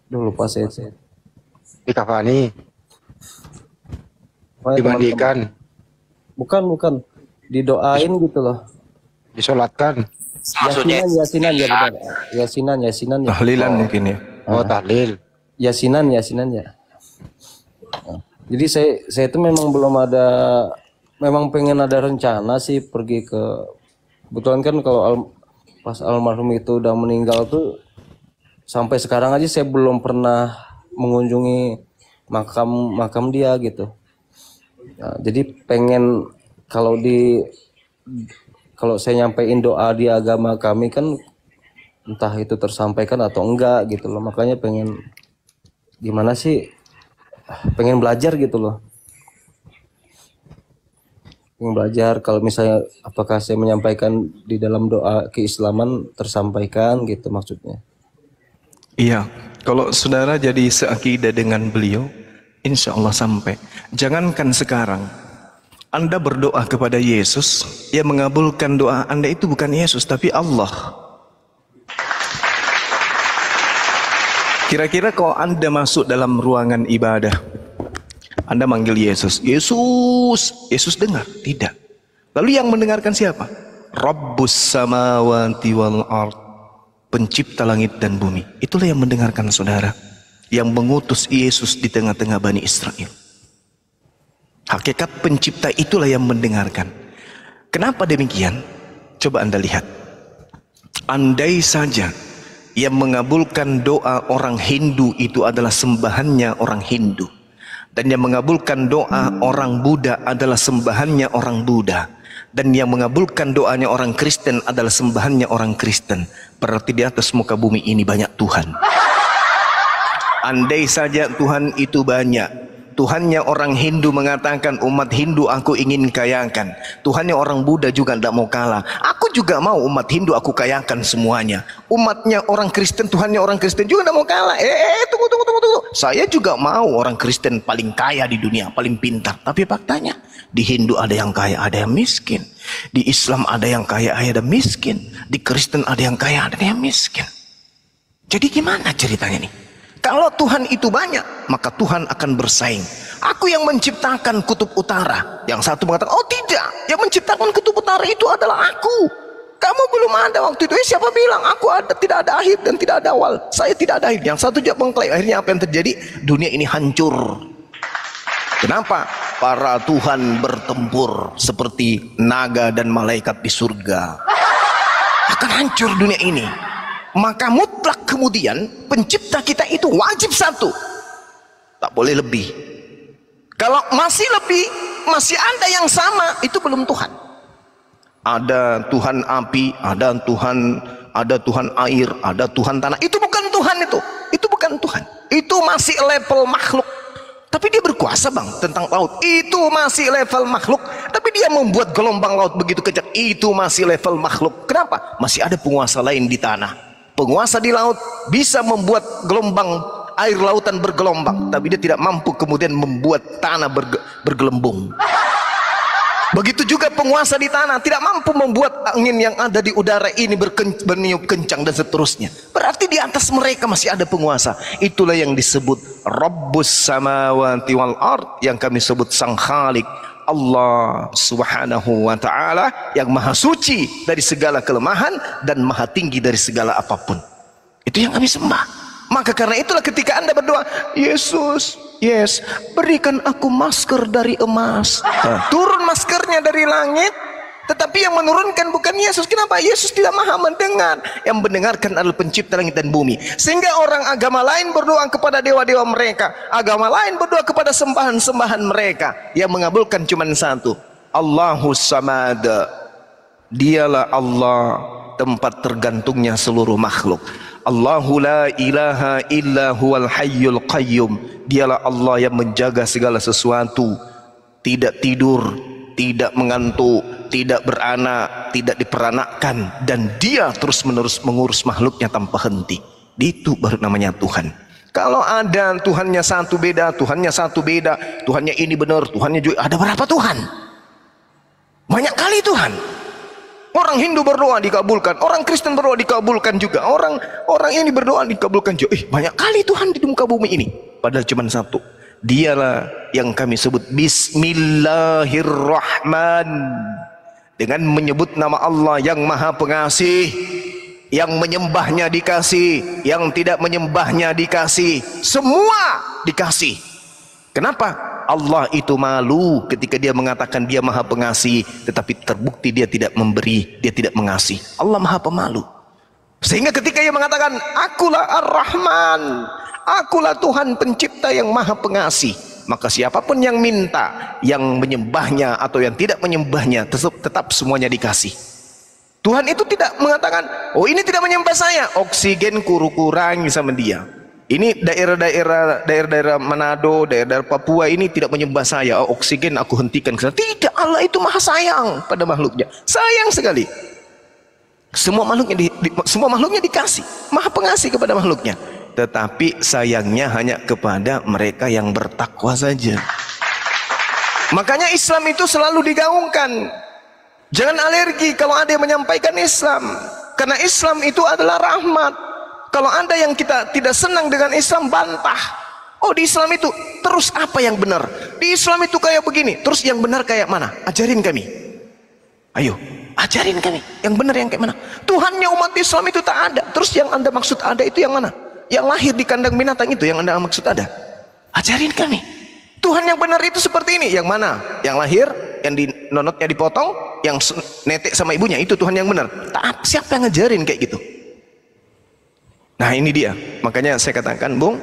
Duh lupa saya. Dikafani, dimandikan, Bukan. Didoain gitu loh. disolatkan. Maksudnya Yasinan ya benar. Yasinan ya. Tahlilan mungkin ya. Oh, tahlil. Yasinan ya. Nah, jadi saya itu memang memang pengen ada rencana sih pergi ke, kebetulan kan kalau pas almarhum itu udah meninggal tuh sampai sekarang aja saya belum pernah mengunjungi makam dia gitu. Nah, jadi pengen kalau saya nyampein doa di agama kami kan entah itu tersampaikan atau enggak gitu loh, makanya pengen gimana sih, pengen belajar gitu loh, pengen belajar kalau misalnya apakah saya menyampaikan di dalam doa keislaman tersampaikan gitu maksudnya. Iya, kalau saudara jadi seakidah dengan beliau, insya Allah sampai. Jangankan sekarang, Anda berdoa kepada Yesus, yang mengabulkan doa Anda itu bukan Yesus, tapi Allah. Kira-kira kalau Anda masuk dalam ruangan ibadah, Anda manggil Yesus, Yesus dengar? Tidak. Lalu yang mendengarkan siapa? Rabbus samawati wal ard, pencipta langit dan bumi. Itulah yang mendengarkan saudara, yang mengutus Yesus di tengah-tengah Bani Israel. Hakikat pencipta itulah yang mendengarkan. Kenapa demikian? Coba Anda lihat. Andai saja yang mengabulkan doa orang Hindu itu adalah sembahannya orang Hindu, dan yang mengabulkan doa orang Buddha adalah sembahannya orang Buddha, dan yang mengabulkan doanya orang Kristen adalah sembahannya orang Kristen, berarti di atas muka bumi ini banyak Tuhan. Andai saja Tuhan itu banyak, Tuhannya orang Hindu mengatakan umat Hindu aku ingin kayakan, Tuhannya orang Buddha juga tidak mau kalah, aku juga mau umat Hindu aku kayakan semuanya. Umatnya orang Kristen, Tuhannya orang Kristen juga tidak mau kalah. Tunggu, saya juga mau orang Kristen paling kaya di dunia, paling pintar. Tapi faktanya di Hindu ada yang kaya, ada yang miskin. Di Islam ada yang kaya, ada yang miskin. Di Kristen ada yang kaya, ada yang miskin. Jadi gimana ceritanya nih? Kalau Tuhan itu banyak, maka Tuhan akan bersaing. Aku yang menciptakan kutub utara. Yang satu mengatakan, oh tidak, yang menciptakan kutub utara itu adalah aku. Kamu belum ada waktu itu. Siapa bilang aku ada? Tidak ada akhir dan tidak ada awal. Saya tidak ada akhir. Yang satu juga mengklaim. Akhirnya apa yang terjadi? Dunia ini hancur. Kenapa? Para Tuhan bertempur seperti naga dan malaikat di surga. Akan hancur dunia ini. Maka mutlak kemudian pencipta kita itu wajib satu, tak boleh lebih. Kalau masih lebih, masih ada yang sama, itu belum Tuhan. Ada Tuhan api, ada Tuhan air, ada Tuhan tanah. Itu bukan Tuhan, itu bukan Tuhan. Itu masih level makhluk. Tapi dia berkuasa bang tentang laut. Itu masih level makhluk. Tapi dia membuat gelombang laut begitu kencang. Itu masih level makhluk. Kenapa? Masih ada penguasa lain di tanah. Penguasa di laut bisa membuat gelombang air lautan bergelombang, tapi dia tidak mampu kemudian membuat tanah bergelembung. Begitu juga penguasa di tanah tidak mampu membuat angin yang ada di udara ini berniup kencang dan seterusnya. Berarti di atas mereka masih ada penguasa. Itulah yang disebut Rabbus samawati wal ard, yang kami sebut Sang Khalik, Allah subhanahu wa ta'ala, yang maha suci dari segala kelemahan dan maha tinggi dari segala apapun. Itu yang kami sembah. Maka karena itulah ketika Anda berdoa, Yesus, yes, berikan aku masker dari emas. Turun maskernya dari langit, tetapi yang menurunkan bukan Yesus. Kenapa? Yesus tidak maha mendengar. Yang mendengarkan adalah pencipta langit dan bumi. Sehingga orang agama lain berdoa kepada dewa-dewa mereka, agama lain berdoa kepada sembahan-sembahan mereka. Yang mengabulkan cuma satu, Allahus Samad. Dialah Allah, tempat tergantungnya seluruh makhluk. Allahu la ilaha illa huwal hayyul qayyum. Dialah Allah yang menjaga segala sesuatu, tidak tidur, tidak mengantuk, tidak beranak, tidak diperanakkan, dan dia terus-menerus mengurus makhluknya tanpa henti. Itu baru namanya Tuhan. Kalau ada Tuhannya satu beda, Tuhannya satu beda, Tuhannya ini benar, Tuhannya juga, ada berapa Tuhan? Banyak kali Tuhan. Orang Hindu berdoa dikabulkan, orang Kristen berdoa dikabulkan juga, orang ini berdoa dikabulkan juga. Banyak kali Tuhan di muka bumi ini, padahal cuma satu. Dialah yang kami sebut Bismillahirrahman, dengan menyebut nama Allah yang Maha Pengasih. Yang menyembahnya dikasih, yang tidak menyembahnya dikasih, semua dikasih. Kenapa? Allah itu malu ketika dia mengatakan dia Maha Pengasih, tetapi terbukti dia tidak memberi, dia tidak mengasih. Allah Maha Pemalu. Sehingga ketika ia mengatakan akulah Ar-Rahman, akulah Tuhan pencipta yang Maha Pengasih, maka siapapun yang minta, yang menyembahnya atau yang tidak menyembahnya, tetap semuanya dikasih. Tuhan itu tidak mengatakan, oh ini tidak menyembah saya, oksigen kurang sama dia. Ini daerah-daerah Manado, daerah Papua ini tidak menyembah saya, oh, oksigen aku hentikan. Tidak, Allah itu maha sayang pada makhluknya, sayang sekali. Semua makhluknya dikasih, maha pengasih kepada makhluknya. Tetapi sayangnya hanya kepada mereka yang bertakwa saja. Makanya Islam itu selalu digaungkan. Jangan alergi kalau ada yang menyampaikan Islam, karena Islam itu adalah rahmat. Kalau ada yang kita tidak senang dengan Islam, bantah. Oh, di Islam itu terus apa yang benar? Di Islam itu kayak begini, terus yang benar kayak mana? Ajarin kami. Ayo, ajarin kami. Yang benar yang kayak mana? Tuhannya umat Islam itu tak ada. Terus yang Anda maksud ada itu yang mana? Yang lahir di kandang binatang itu yang Anda maksud ada? Ajarin kami. Tuhan yang benar itu seperti ini. Yang mana? Yang lahir, yang di nonotnya dipotong, yang netek sama ibunya, itu Tuhan yang benar. Tak, siapa yang ngajarin kayak gitu? Nah ini dia, makanya saya katakan Bung,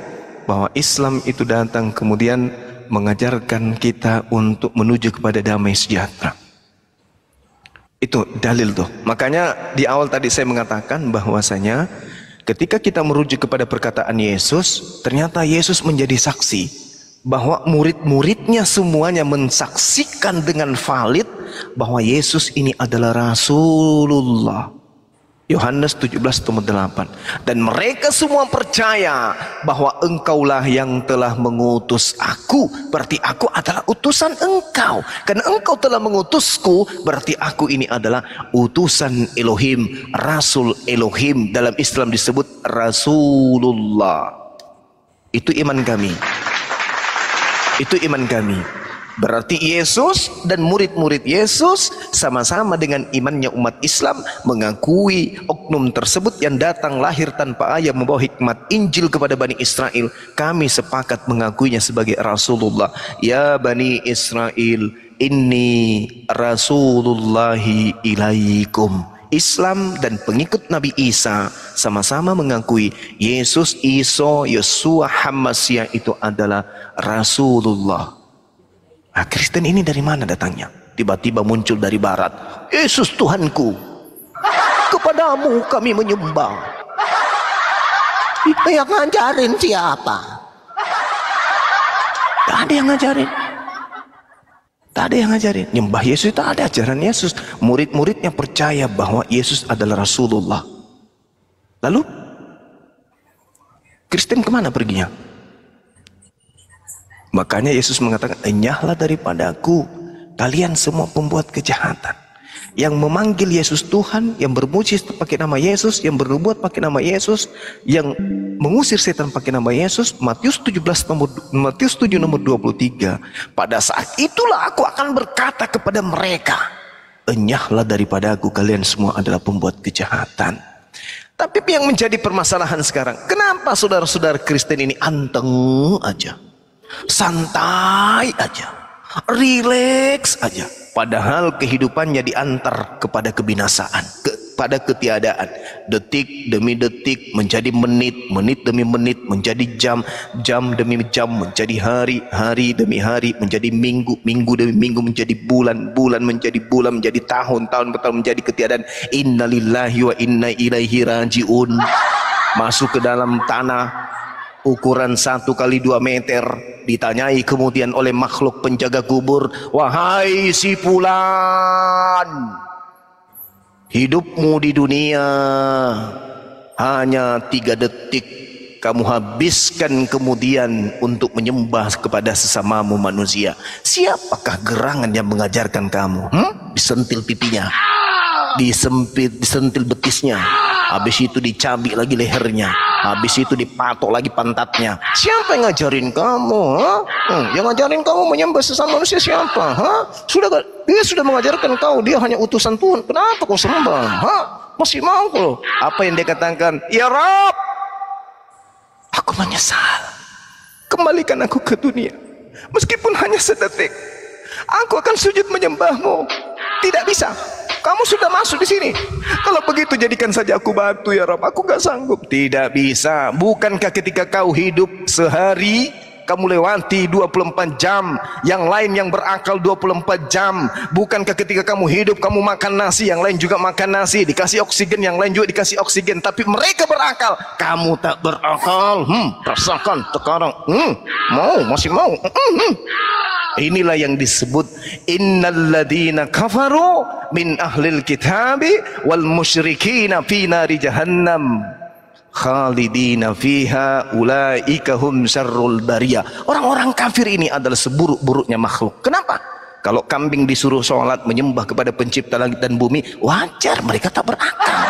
bahwa Islam itu datang kemudian mengajarkan kita untuk menuju kepada damai sejahtera. Itu dalil tuh. Makanya di awal tadi saya mengatakan bahwasanya ketika kita merujuk kepada perkataan Yesus, ternyata Yesus menjadi saksi bahwa murid-muridnya semuanya mensaksikan dengan valid bahwa Yesus ini adalah Rasulullah. Yohanes 17:8. Dan mereka semua percaya bahwa engkaulah yang telah mengutus aku, berarti aku adalah utusan engkau. Karena engkau telah mengutusku, berarti aku ini adalah utusan Elohim, Rasul Elohim. Dalam Islam disebut Rasulullah. Itu iman kami. Itu iman kami. Berarti Yesus dan murid-murid Yesus sama-sama dengan imannya umat Islam mengakui oknum tersebut yang datang lahir tanpa ayah membawa hikmat Injil kepada Bani Israel. Kami sepakat mengakuinya sebagai Rasulullah. Ya Bani Israel, inni Rasulullahi ilaikum. Islam dan pengikut Nabi Isa sama-sama mengakui Yesus, Isa, Yesua, Hamasya itu adalah Rasulullah. Nah, Kristen ini dari mana datangnya? Tiba-tiba muncul dari barat. Yesus Tuhanku, kepadamu kami menyembah. Yang ngajarin siapa? Tak ada yang ngajarin. Tak ada yang ngajarin. Nyembah Yesus itu ada ajaran Yesus. Murid-muridnya percaya bahwa Yesus adalah Rasulullah. Lalu Kristen kemana perginya? Makanya Yesus mengatakan, enyahlah daripadaku kalian semua pembuat kejahatan. Yang memanggil Yesus Tuhan, yang bermuji pakai nama Yesus, yang bernubuat pakai nama Yesus, yang mengusir setan pakai nama Yesus. Matius 7 nomor 23. Pada saat itulah aku akan berkata kepada mereka, enyahlah daripadaku kalian semua adalah pembuat kejahatan. Tapi yang menjadi permasalahan sekarang, kenapa saudara-saudara Kristen ini anteng aja, santai aja, rileks aja, padahal kehidupannya diantar kepada kebinasaan, kepada ketiadaan. Detik demi detik menjadi menit, menit demi menit menjadi jam, jam demi jam menjadi hari, hari demi hari menjadi minggu, minggu demi minggu menjadi bulan, bulan menjadi bulan, menjadi tahun, tahun per tahun menjadi ketiadaan. Innalillahi wa inna ilaihi rajiun. masuk ke dalam tanah ukuran 1 kali 2 meter, ditanyai kemudian oleh makhluk penjaga kubur, wahai si fulan, hidupmu di dunia hanya 3 detik kamu habiskan kemudian untuk menyembah kepada sesamamu manusia. Siapakah gerangan yang mengajarkan kamu? Disentil pipinya, disentil betisnya, habis itu dicabik lagi lehernya, habis itu dipatok lagi pantatnya. Siapa yang ngajarin kamu? Yang ngajarin kamu menyembah sesama manusia siapa? Dia sudah mengajarkan kau, dia hanya utusan Tuhan. Kenapa kau sembah? Masih mau loh? Apa yang dia katakan? Ya Rabb, aku menyesal. Kembalikan aku ke dunia, meskipun hanya sedetik. Aku akan sujud menyembahmu. Tidak bisa. Kamu sudah masuk di sini. Kalau begitu jadikan saja aku batu ya Rabb. Aku gak sanggup. Tidak bisa. Bukankah ketika kau hidup sehari, kamu lewati 24 jam, yang lain yang berakal 24 jam. Bukankah ketika kamu hidup, kamu makan nasi, yang lain juga makan nasi, dikasih oksigen, yang lain juga dikasih oksigen. Tapi mereka berakal, kamu tak berakal. Rasakan sekarang. Masih mau. Inilah yang disebut innalladzina kafaru min ahlil kitabi wal musyrikina fi nari jahannam khalidina fiha ulaika hum syarrul bariyah. Orang-orang kafir ini adalah seburuk-buruknya makhluk. Kenapa? Kalau kambing disuruh sholat menyembah kepada pencipta langit dan bumi, wajar, mereka tak berakal.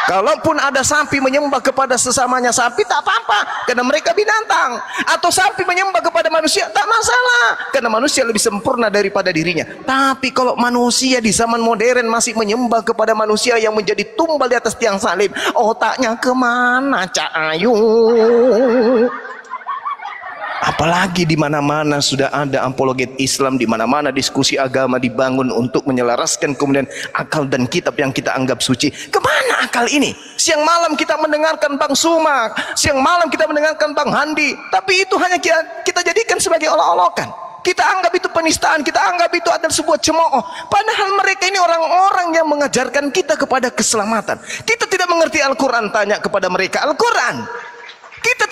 Kalaupun ada sapi menyembah kepada sesamanya sapi, tak apa-apa, karena mereka binatang. Atau sapi menyembah kepada manusia, tak masalah, karena manusia lebih sempurna daripada dirinya. Tapi kalau manusia di zaman modern masih menyembah kepada manusia yang menjadi tumbal di atas tiang salib, otaknya kemana Cak Ayu? Apalagi di mana-mana sudah ada apologet Islam, di mana-mana diskusi agama dibangun untuk menyelaraskan kemudian akal dan kitab yang kita anggap suci. Kemana akal ini? Siang malam kita mendengarkan Bang Sumak, siang malam kita mendengarkan Bang Handi, tapi itu hanya kita jadikan sebagai olok-olokan. Kita anggap itu penistaan, kita anggap itu adalah sebuah cemooh. Padahal mereka ini orang-orang yang mengajarkan kita kepada keselamatan. Kita tidak mengerti Al-Quran, tanya kepada mereka Al-Quran. Kita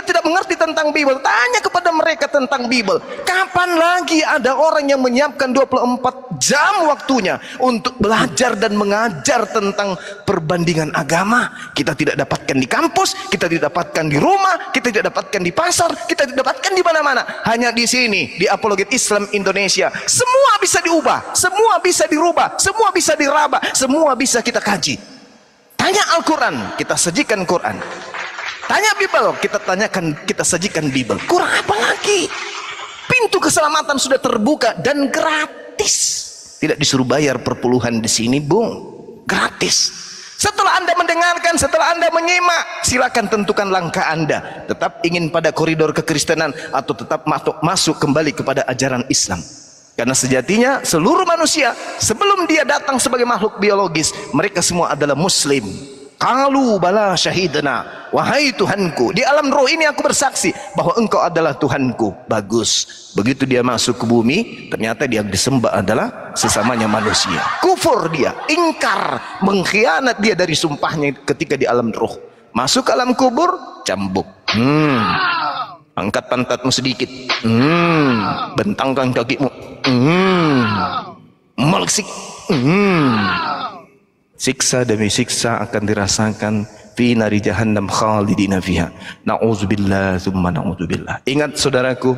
tidak mengerti tentang Bible, tanya kepada mereka tentang Bible. Kapan lagi ada orang yang menyiapkan 24 jam waktunya untuk belajar dan mengajar tentang perbandingan agama? Kita tidak dapatkan di kampus, kita tidak dapatkan di rumah, kita tidak dapatkan di pasar, kita tidak dapatkan di mana-mana. Hanya di sini, di Apologet Islam Indonesia. Semua bisa diubah, semua bisa dirubah, semua bisa diraba, semua bisa kita kaji. Tanya Al-Quran, kita sajikan Quran. Tanya Bible, kita sajikan Bible. Kurang apa lagi? Pintu keselamatan sudah terbuka dan gratis. Tidak disuruh bayar perpuluhan di sini, Bung. Gratis. Setelah Anda mendengarkan, setelah Anda menyimak, silakan tentukan langkah Anda. Tetap ingin pada koridor kekristenan atau tetap masuk kembali kepada ajaran Islam. Karena sejatinya seluruh manusia sebelum dia datang sebagai makhluk biologis, mereka semua adalah Muslim. Qalu bala syahidna, wahai Tuhanku, di alam roh ini aku bersaksi bahwa engkau adalah Tuhanku. Bagus. Begitu dia masuk ke bumi, ternyata dia disembah adalah sesamanya manusia. Kufur dia, ingkar, mengkhianat dia dari sumpahnya ketika di alam roh. Masuk ke alam kubur, cambuk. Angkat pantatmu sedikit. Bentangkan kakimu. Meleksik. Siksa demi siksa akan dirasakan fi nari jahannam khalidina fiha. Na'udzubillah tsumma na'udzubillah. Ingat saudaraku,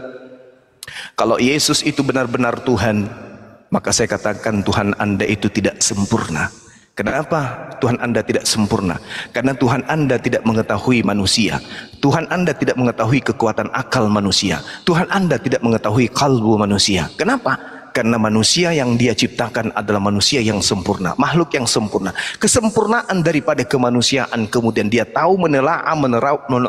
kalau Yesus itu benar-benar Tuhan, maka saya katakan Tuhan Anda itu tidak sempurna. Kenapa Tuhan Anda tidak sempurna? Karena Tuhan Anda tidak mengetahui manusia. Tuhan Anda tidak mengetahui kekuatan akal manusia. Tuhan Anda tidak mengetahui kalbu manusia. Kenapa? Karena manusia yang dia ciptakan adalah manusia yang sempurna, makhluk yang sempurna. Kesempurnaan daripada kemanusiaan, kemudian dia tahu menelaah,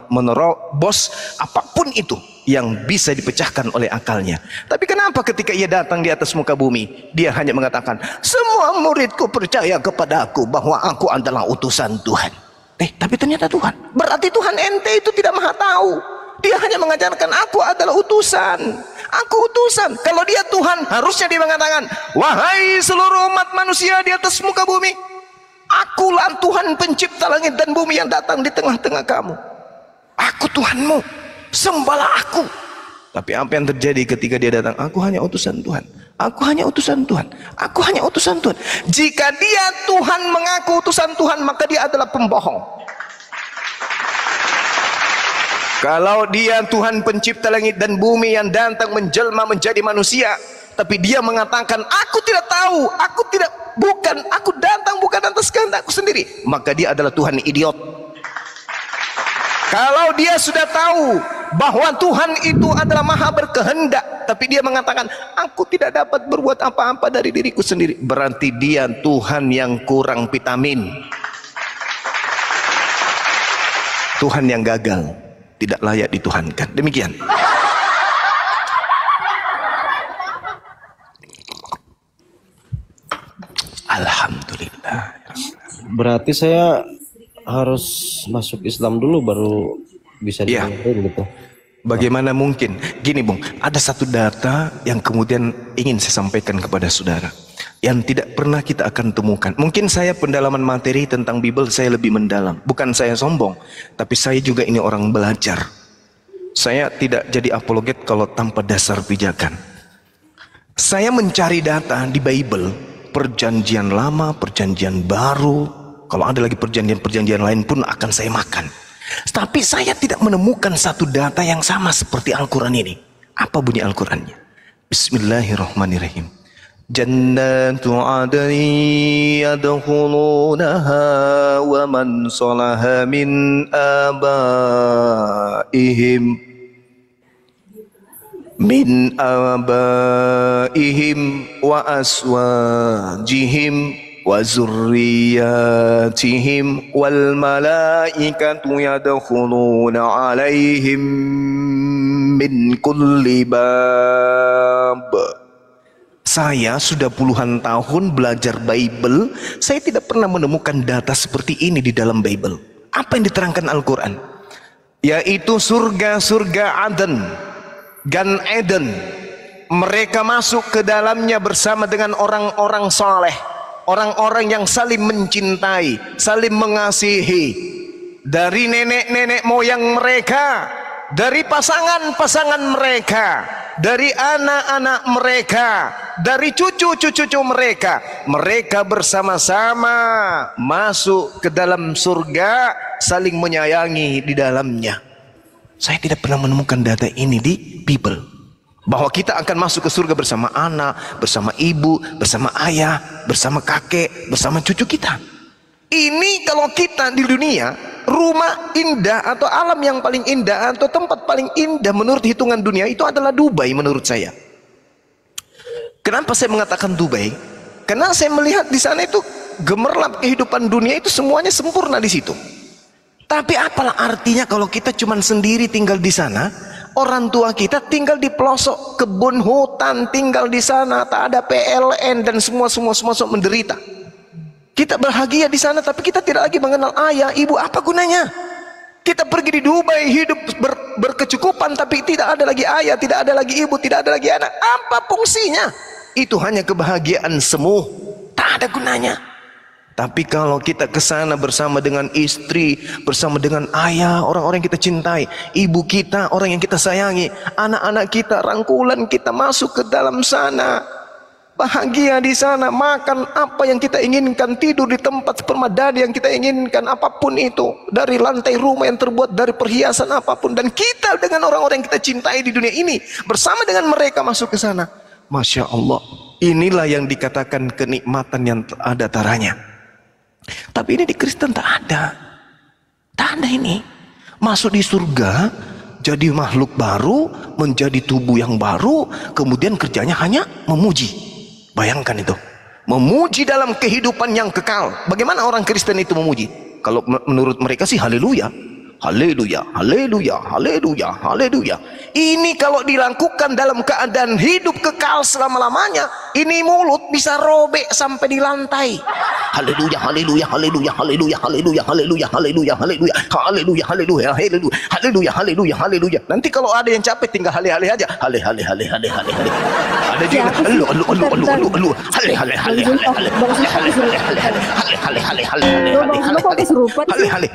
menerobos apapun itu yang bisa dipecahkan oleh akalnya. Tapi kenapa ketika ia datang di atas muka bumi, dia hanya mengatakan, semua muridku percaya kepada aku bahwa aku adalah utusan Tuhan. Tapi ternyata Tuhan. Berarti Tuhan ente itu tidak maha tahu. Dia hanya mengajarkan aku adalah utusan. Aku utusan. Kalau dia Tuhan, harusnya dia mengatakan, wahai seluruh umat manusia di atas muka bumi, Akulah Tuhan pencipta langit dan bumi yang datang di tengah-tengah kamu. Aku Tuhanmu, sembahlah aku. Tapi apa yang terjadi ketika dia datang? Aku hanya utusan Tuhan. Aku hanya utusan Tuhan. Aku hanya utusan Tuhan. Jika dia Tuhan mengaku utusan Tuhan, maka dia adalah pembohong. Kalau dia Tuhan pencipta langit dan bumi yang datang menjelma menjadi manusia, tapi dia mengatakan aku tidak tahu, aku datang bukan atas kehendakku sendiri, maka dia adalah Tuhan idiot. Kalau dia sudah tahu bahwa Tuhan itu adalah maha berkehendak, tapi dia mengatakan aku tidak dapat berbuat apa-apa dari diriku sendiri, berarti dia Tuhan yang kurang vitamin, Tuhan yang gagal, tidak layak dituhankan. Demikian. Alhamdulillah. Berarti saya harus masuk Islam dulu baru bisa Iya. diajarin gitu. Bagaimana mungkin? Gini Bung, ada satu data yang kemudian ingin saya sampaikan kepada saudara, yang tidak pernah kita akan temukan. Mungkin saya pendalaman materi tentang Bible saya lebih mendalam. Bukan saya sombong, tapi saya juga ini orang belajar. Saya tidak jadi apologet kalau tanpa dasar pijakan. Saya mencari data di Bible, perjanjian lama, perjanjian baru. Kalau ada lagi perjanjian-perjanjian lain pun akan saya makan. Tapi saya tidak menemukan satu data yang sama seperti Al-Quran ini. Apa bunyi Al-Qurannya? Bismillahirrahmanirrahim. Jannatu adni yadkhulunaha wa man salaha min abaihim wa aswajihim wa zurriyatihim wal malaikatu yadkhuluna alaihim min kulli bab. Saya sudah puluhan tahun belajar Bible, saya tidak pernah menemukan data seperti ini di dalam Bible. Apa yang diterangkan Al-Quran? Yaitu surga-surga Aden, Gan Eden. Mereka masuk ke dalamnya bersama dengan orang-orang saleh, orang-orang yang saling mencintai, saling mengasihi, dari nenek-nenek moyang mereka, dari pasangan-pasangan mereka, dari anak-anak mereka, dari cucu-cucu mereka. Mereka bersama-sama masuk ke dalam surga, saling menyayangi di dalamnya. Saya tidak pernah menemukan data ini di Bible, bahwa kita akan masuk ke surga bersama anak, bersama ibu, bersama ayah, bersama kakek, bersama cucu kita. Ini kalau kita di dunia, rumah indah atau alam yang paling indah atau tempat paling indah menurut hitungan dunia itu adalah Dubai menurut saya. Kenapa saya mengatakan Dubai? Karena saya melihat di sana itu gemerlap kehidupan dunia itu semuanya sempurna di situ. Tapi apalah artinya kalau kita cuma sendiri tinggal di sana? Orang tua kita tinggal di pelosok kebun hutan, tinggal di sana, tak ada PLN dan semua menderita. Kita bahagia di sana, tapi kita tidak lagi mengenal ayah, ibu. Apa gunanya? Kita pergi di Dubai, hidup berkecukupan, tapi tidak ada lagi ayah, tidak ada lagi ibu, tidak ada lagi anak. Apa fungsinya? Itu hanya kebahagiaan semu, tak ada gunanya. Tapi kalau kita ke sana bersama dengan istri, bersama dengan ayah, orang-orang yang kita cintai, ibu kita, orang yang kita sayangi, anak-anak kita, rangkulan kita masuk ke dalam sana, bahagia di sana, makan apa yang kita inginkan, tidur di tempat permadani yang kita inginkan, apapun itu, dari lantai rumah yang terbuat dari perhiasan apapun, dan kita dengan orang-orang yang kita cintai di dunia ini, bersama dengan mereka masuk ke sana. Masya Allah, inilah yang dikatakan kenikmatan yang ada taranya. Tapi ini di Kristen tak ada ini. Masuk di surga, jadi makhluk baru, menjadi tubuh yang baru, kemudian kerjanya hanya memuji. Bayangkan itu, memuji dalam kehidupan yang kekal. Bagaimana orang Kristen itu memuji? Kalau menurut mereka sih haleluya, haleluya, haleluya, haleluya, haleluya. Ini kalau dilakukan dalam keadaan hidup kekal selama-lamanya, ini mulut bisa robek sampai di lantai. haleluya, haleluya, haleluya, haleluya, haleluya, haleluya, haleluya, haleluya, haleluya, haleluya, haleluya, haleluya, haleluya, haleluya. Nanti kalau ada yang capek tinggal hale-hale aja, hale, hale, hale, hale, hale, hale. Ada juga hale, hale, hale, hale, hale, hale, hale, hale, hale, hale, hale, hale, hale, hale, hale.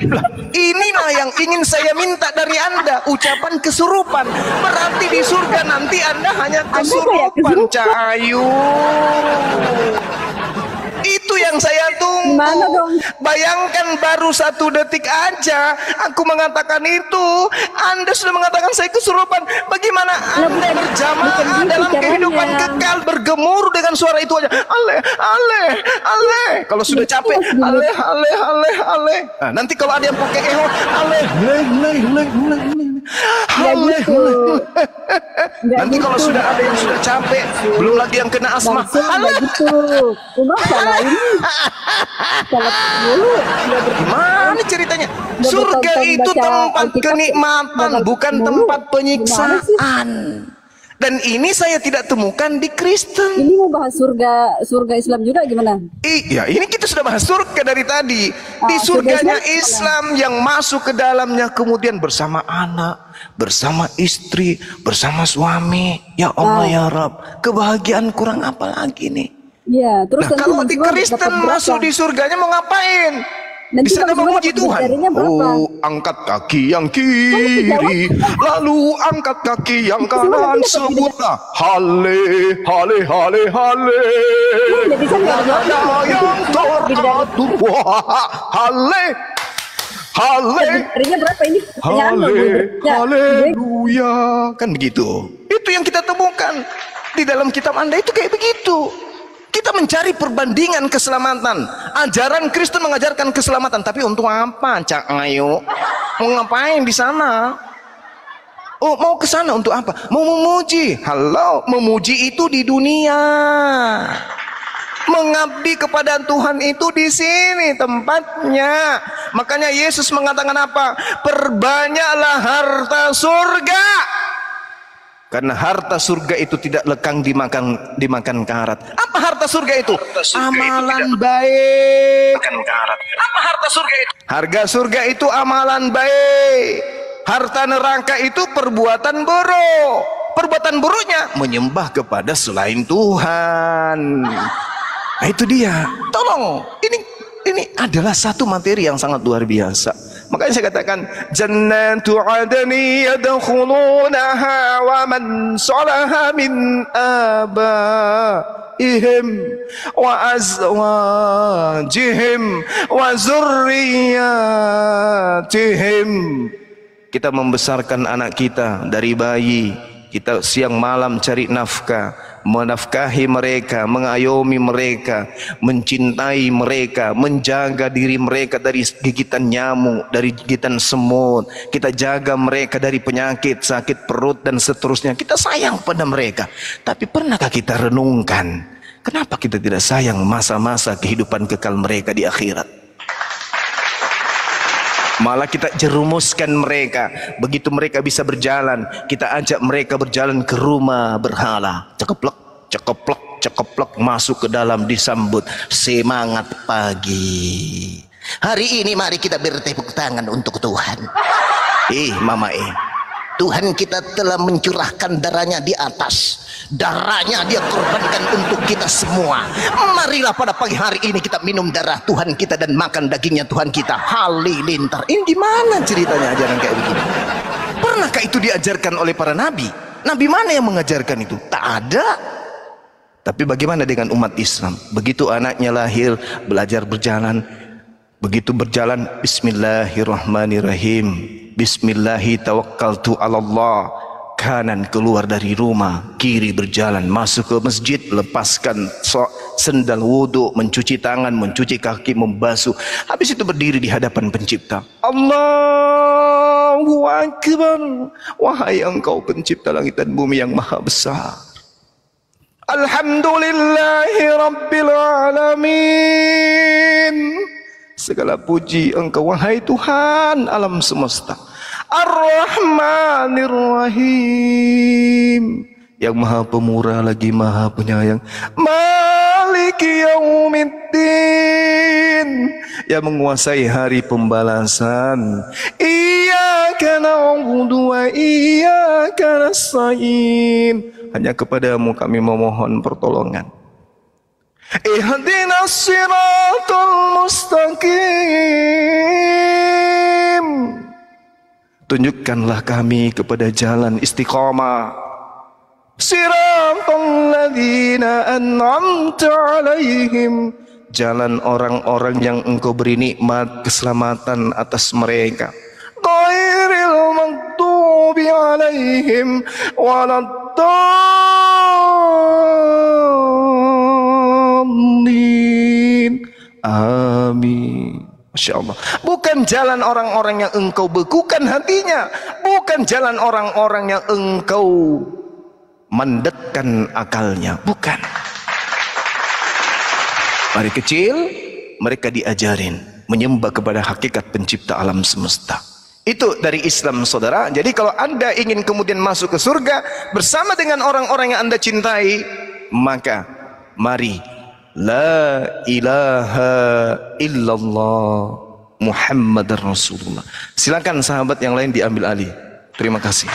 Inilah yang ingin saya minta dari Anda, ucapan kesurupan. Berarti di surga nanti Anda hanya kesurupan, Cahayu. Itu yang saya tunggu. Gimana dong? Bayangkan baru 1 detik aja aku mengatakan itu, Anda sudah mengatakan saya kesurupan. Bagaimana Anda berjamaah dalam kehidupan kekal bergemur dengan suara itu aja? Ale, ale, ale. Kalau sudah capek, ale, ale, ale, ale. Nah, nanti kalau ada yang pakai eho, ale, le, le, le, le, le. Ale, le. Nanti kalau sudah ada yang sudah capek, belum lagi yang kena asma, ale. Salah ini. Salah dulu. Gimana ceritanya? Surga itu tempat kenikmatan, bukan tempat penyiksaan. Dan ini saya tidak temukan di Kristen. Ini mau bahas surga Islam juga gimana? Iya, ini kita sudah bahas surga dari tadi. Di surganya Islam yang masuk ke dalamnya kemudian bersama anak, bersama istri, bersama suami. Ya Allah ya Rabb, kebahagiaan kurang apa lagi nih? Iya, terus nah, kalau di Kristen masuk di surganya mau ngapain? Di sana memuji Tuhan. Oh, angkat kaki yang kiri, lalu angkat kaki yang kanan, sebutlah hale, hale, hale, hale. Nada yang teratur, hale, hale. Berapa ini? Hale, haleluya. Kan begitu. Itu yang kita temukan di dalam kitab Anda itu kayak begitu. Kita mencari perbandingan keselamatan. Ajaran Kristen mengajarkan keselamatan, tapi untuk apa, Cak Ayo? Mau ngapain di sana? Oh, mau ke sana untuk apa? Mau memuji. Halo, memuji itu di dunia. Mengabdi kepada Tuhan itu di sini tempatnya. Makanya Yesus mengatakan apa? Perbanyaklah harta surga. Karena harta surga itu tidak lekang dimakan karat. Apa harta surga itu? Amalan baik. Apa harta surga itu? Harga surga itu amalan baik. Harta neraka itu perbuatan buruk. Perbuatan buruknya menyembah kepada selain Tuhan. Nah, itu dia. Tolong, ini adalah satu materi yang sangat luar biasa. Makanya saya katakan jannatu adni yadkhulunaha wa man salaha min abaihim wa azwajihim wa zurriyatihim. Kita membesarkan anak kita dari bayi, kita siang malam cari nafkah, menafkahi mereka, mengayomi mereka, mencintai mereka, menjaga diri mereka dari gigitan nyamuk, dari gigitan semut. Kita jaga mereka dari penyakit, sakit perut dan seterusnya. Kita sayang pada mereka. Tapi pernahkah kita renungkan, kenapa kita tidak sayang masa-masa kehidupan kekal mereka di akhirat? Malah kita jerumuskan mereka. Begitu mereka bisa berjalan, kita ajak mereka berjalan ke rumah berhala. Cekeplek, cekeplek, cekeplek, masuk ke dalam, disambut semangat pagi. Hari ini mari kita bertepuk tangan untuk Tuhan. Mama Tuhan kita telah mencurahkan darahnya di atas. Darahnya dia korbankan untuk kita semua. Marilah pada pagi hari ini kita minum darah Tuhan kita dan makan dagingnya Tuhan kita. Halilintar. Ini gimana ceritanya ajaran kayak begini? Pernahkah itu diajarkan oleh para nabi? Nabi mana yang mengajarkan itu? Tak ada. Tapi bagaimana dengan umat Islam? Begitu anaknya lahir, belajar berjalan. Begitu berjalan, bismillahirrahmanirrahim. Bismillahi tawakkaltu ala Allah. Kanan keluar dari rumah, kiri berjalan masuk ke masjid, lepaskan sendal wudu, mencuci tangan, mencuci kaki, membasuh. Habis itu berdiri di hadapan Pencipta. Allahu Akbar. Wahai Engkau Pencipta langit dan bumi yang maha besar. Alhamdulillahi Rabbil Alamin. Segala puji Engkau wahai Tuhan alam semesta. Ar-Rahmanir Rahim, yang maha pemurah lagi maha penyayang. Maliki Yaumiddin, yang menguasai hari pembalasan. Iyyaka na'budu wa iyyaka nasta'in. Hanya kepadamu kami memohon pertolongan. Ihdinas siratal mustaqim. Tunjukkanlah kami kepada jalan istiqamah. Siratal ladzina an'amta 'alaihim. Jalan orang-orang yang Engkau beri nikmat keselamatan atas mereka. Ghairil maghdubi 'alaihim waladdallin. Amin. Masya Allah. Bukan jalan orang-orang yang Engkau bekukan hatinya, bukan jalan orang-orang yang Engkau mandekkan akalnya, bukan. Dari kecil mereka diajarin menyembah kepada hakikat pencipta alam semesta. Itu dari Islam, saudara. Jadi kalau Anda ingin kemudian masuk ke surga bersama dengan orang-orang yang Anda cintai, maka mari la ilaha illallah Muhammadar Rasulullah. Silakan sahabat yang lain diambil alih. Terima kasih.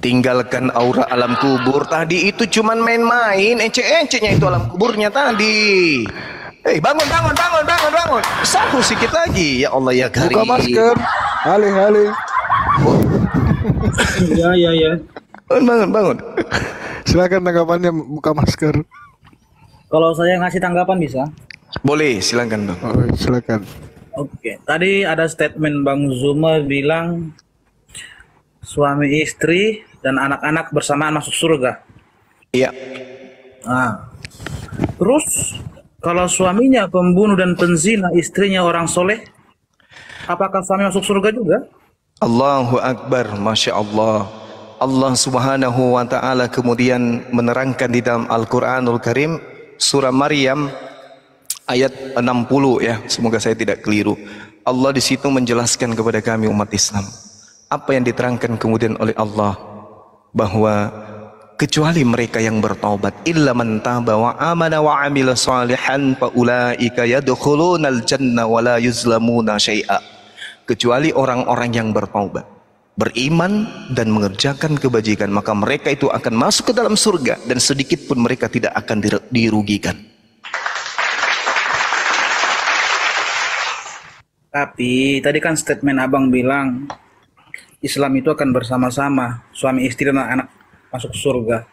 Tinggalkan aura alam kubur. Tadi itu cuman main-main, ece-ecenya itu alam kuburnya tadi. Bangun. Satu sedikit lagi. Ya Allah ya Karim. Buka masker. Alih. Ya. Bangun. Silakan tanggapannya, buka masker. Kalau saya ngasih tanggapan bisa? Boleh, silakan dong. Oh, silakan. Oke. Tadi ada statement Bang Zuma bilang suami istri dan anak-anak bersamaan masuk surga. Iya. Nah, terus kalau suaminya pembunuh dan penzina, istrinya orang soleh, apakah suami masuk surga juga? Allahu Akbar, Masya Allah. Allah Subhanahu wa Ta'ala kemudian menerangkan di dalam Al-Quranul Karim, surah Maryam ayat 60 ya. Semoga saya tidak keliru. Allah di situ menjelaskan kepada kami umat Islam apa yang diterangkan kemudian oleh Allah, bahwa kecuali mereka yang bertaubat, illa man taba wa amana wa amila salihan fa ulaika yadkhulunal jannah wa la yuzlamuna syai'a. Kecuali orang-orang yang bertaubat, beriman dan mengerjakan kebajikan, maka mereka itu akan masuk ke dalam surga dan sedikit pun mereka tidak akan dirugikan. Tapi tadi kan statement abang bilang Islam itu akan bersama-sama, suami istri dan anak masuk surga.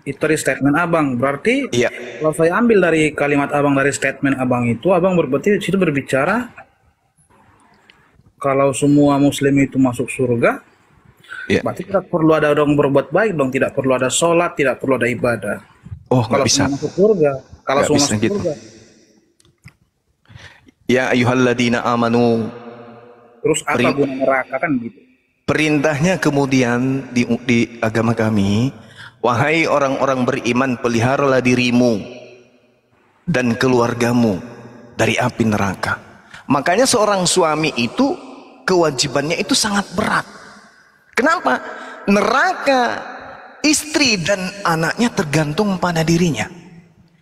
Itu dari statement abang. Berarti kalau saya ambil dari kalimat abang, dari statement abang itu, abang berarti situ berbicara kalau semua muslim itu masuk surga, berarti tidak perlu ada orang berbuat baik dong, tidak perlu ada sholat, tidak perlu ada ibadah. Oh, kalau bisa. semua masuk surga, kalau semua masuk gitu. surga. Ya ayyuhalladzina amanu. Terus apa guna neraka kan gitu? Perintahnya kemudian di agama kami, wahai orang-orang beriman, peliharalah dirimu dan keluargamu dari api neraka. Makanya seorang suami itu kewajibannya itu sangat berat. Kenapa? Neraka istri dan anaknya tergantung pada dirinya.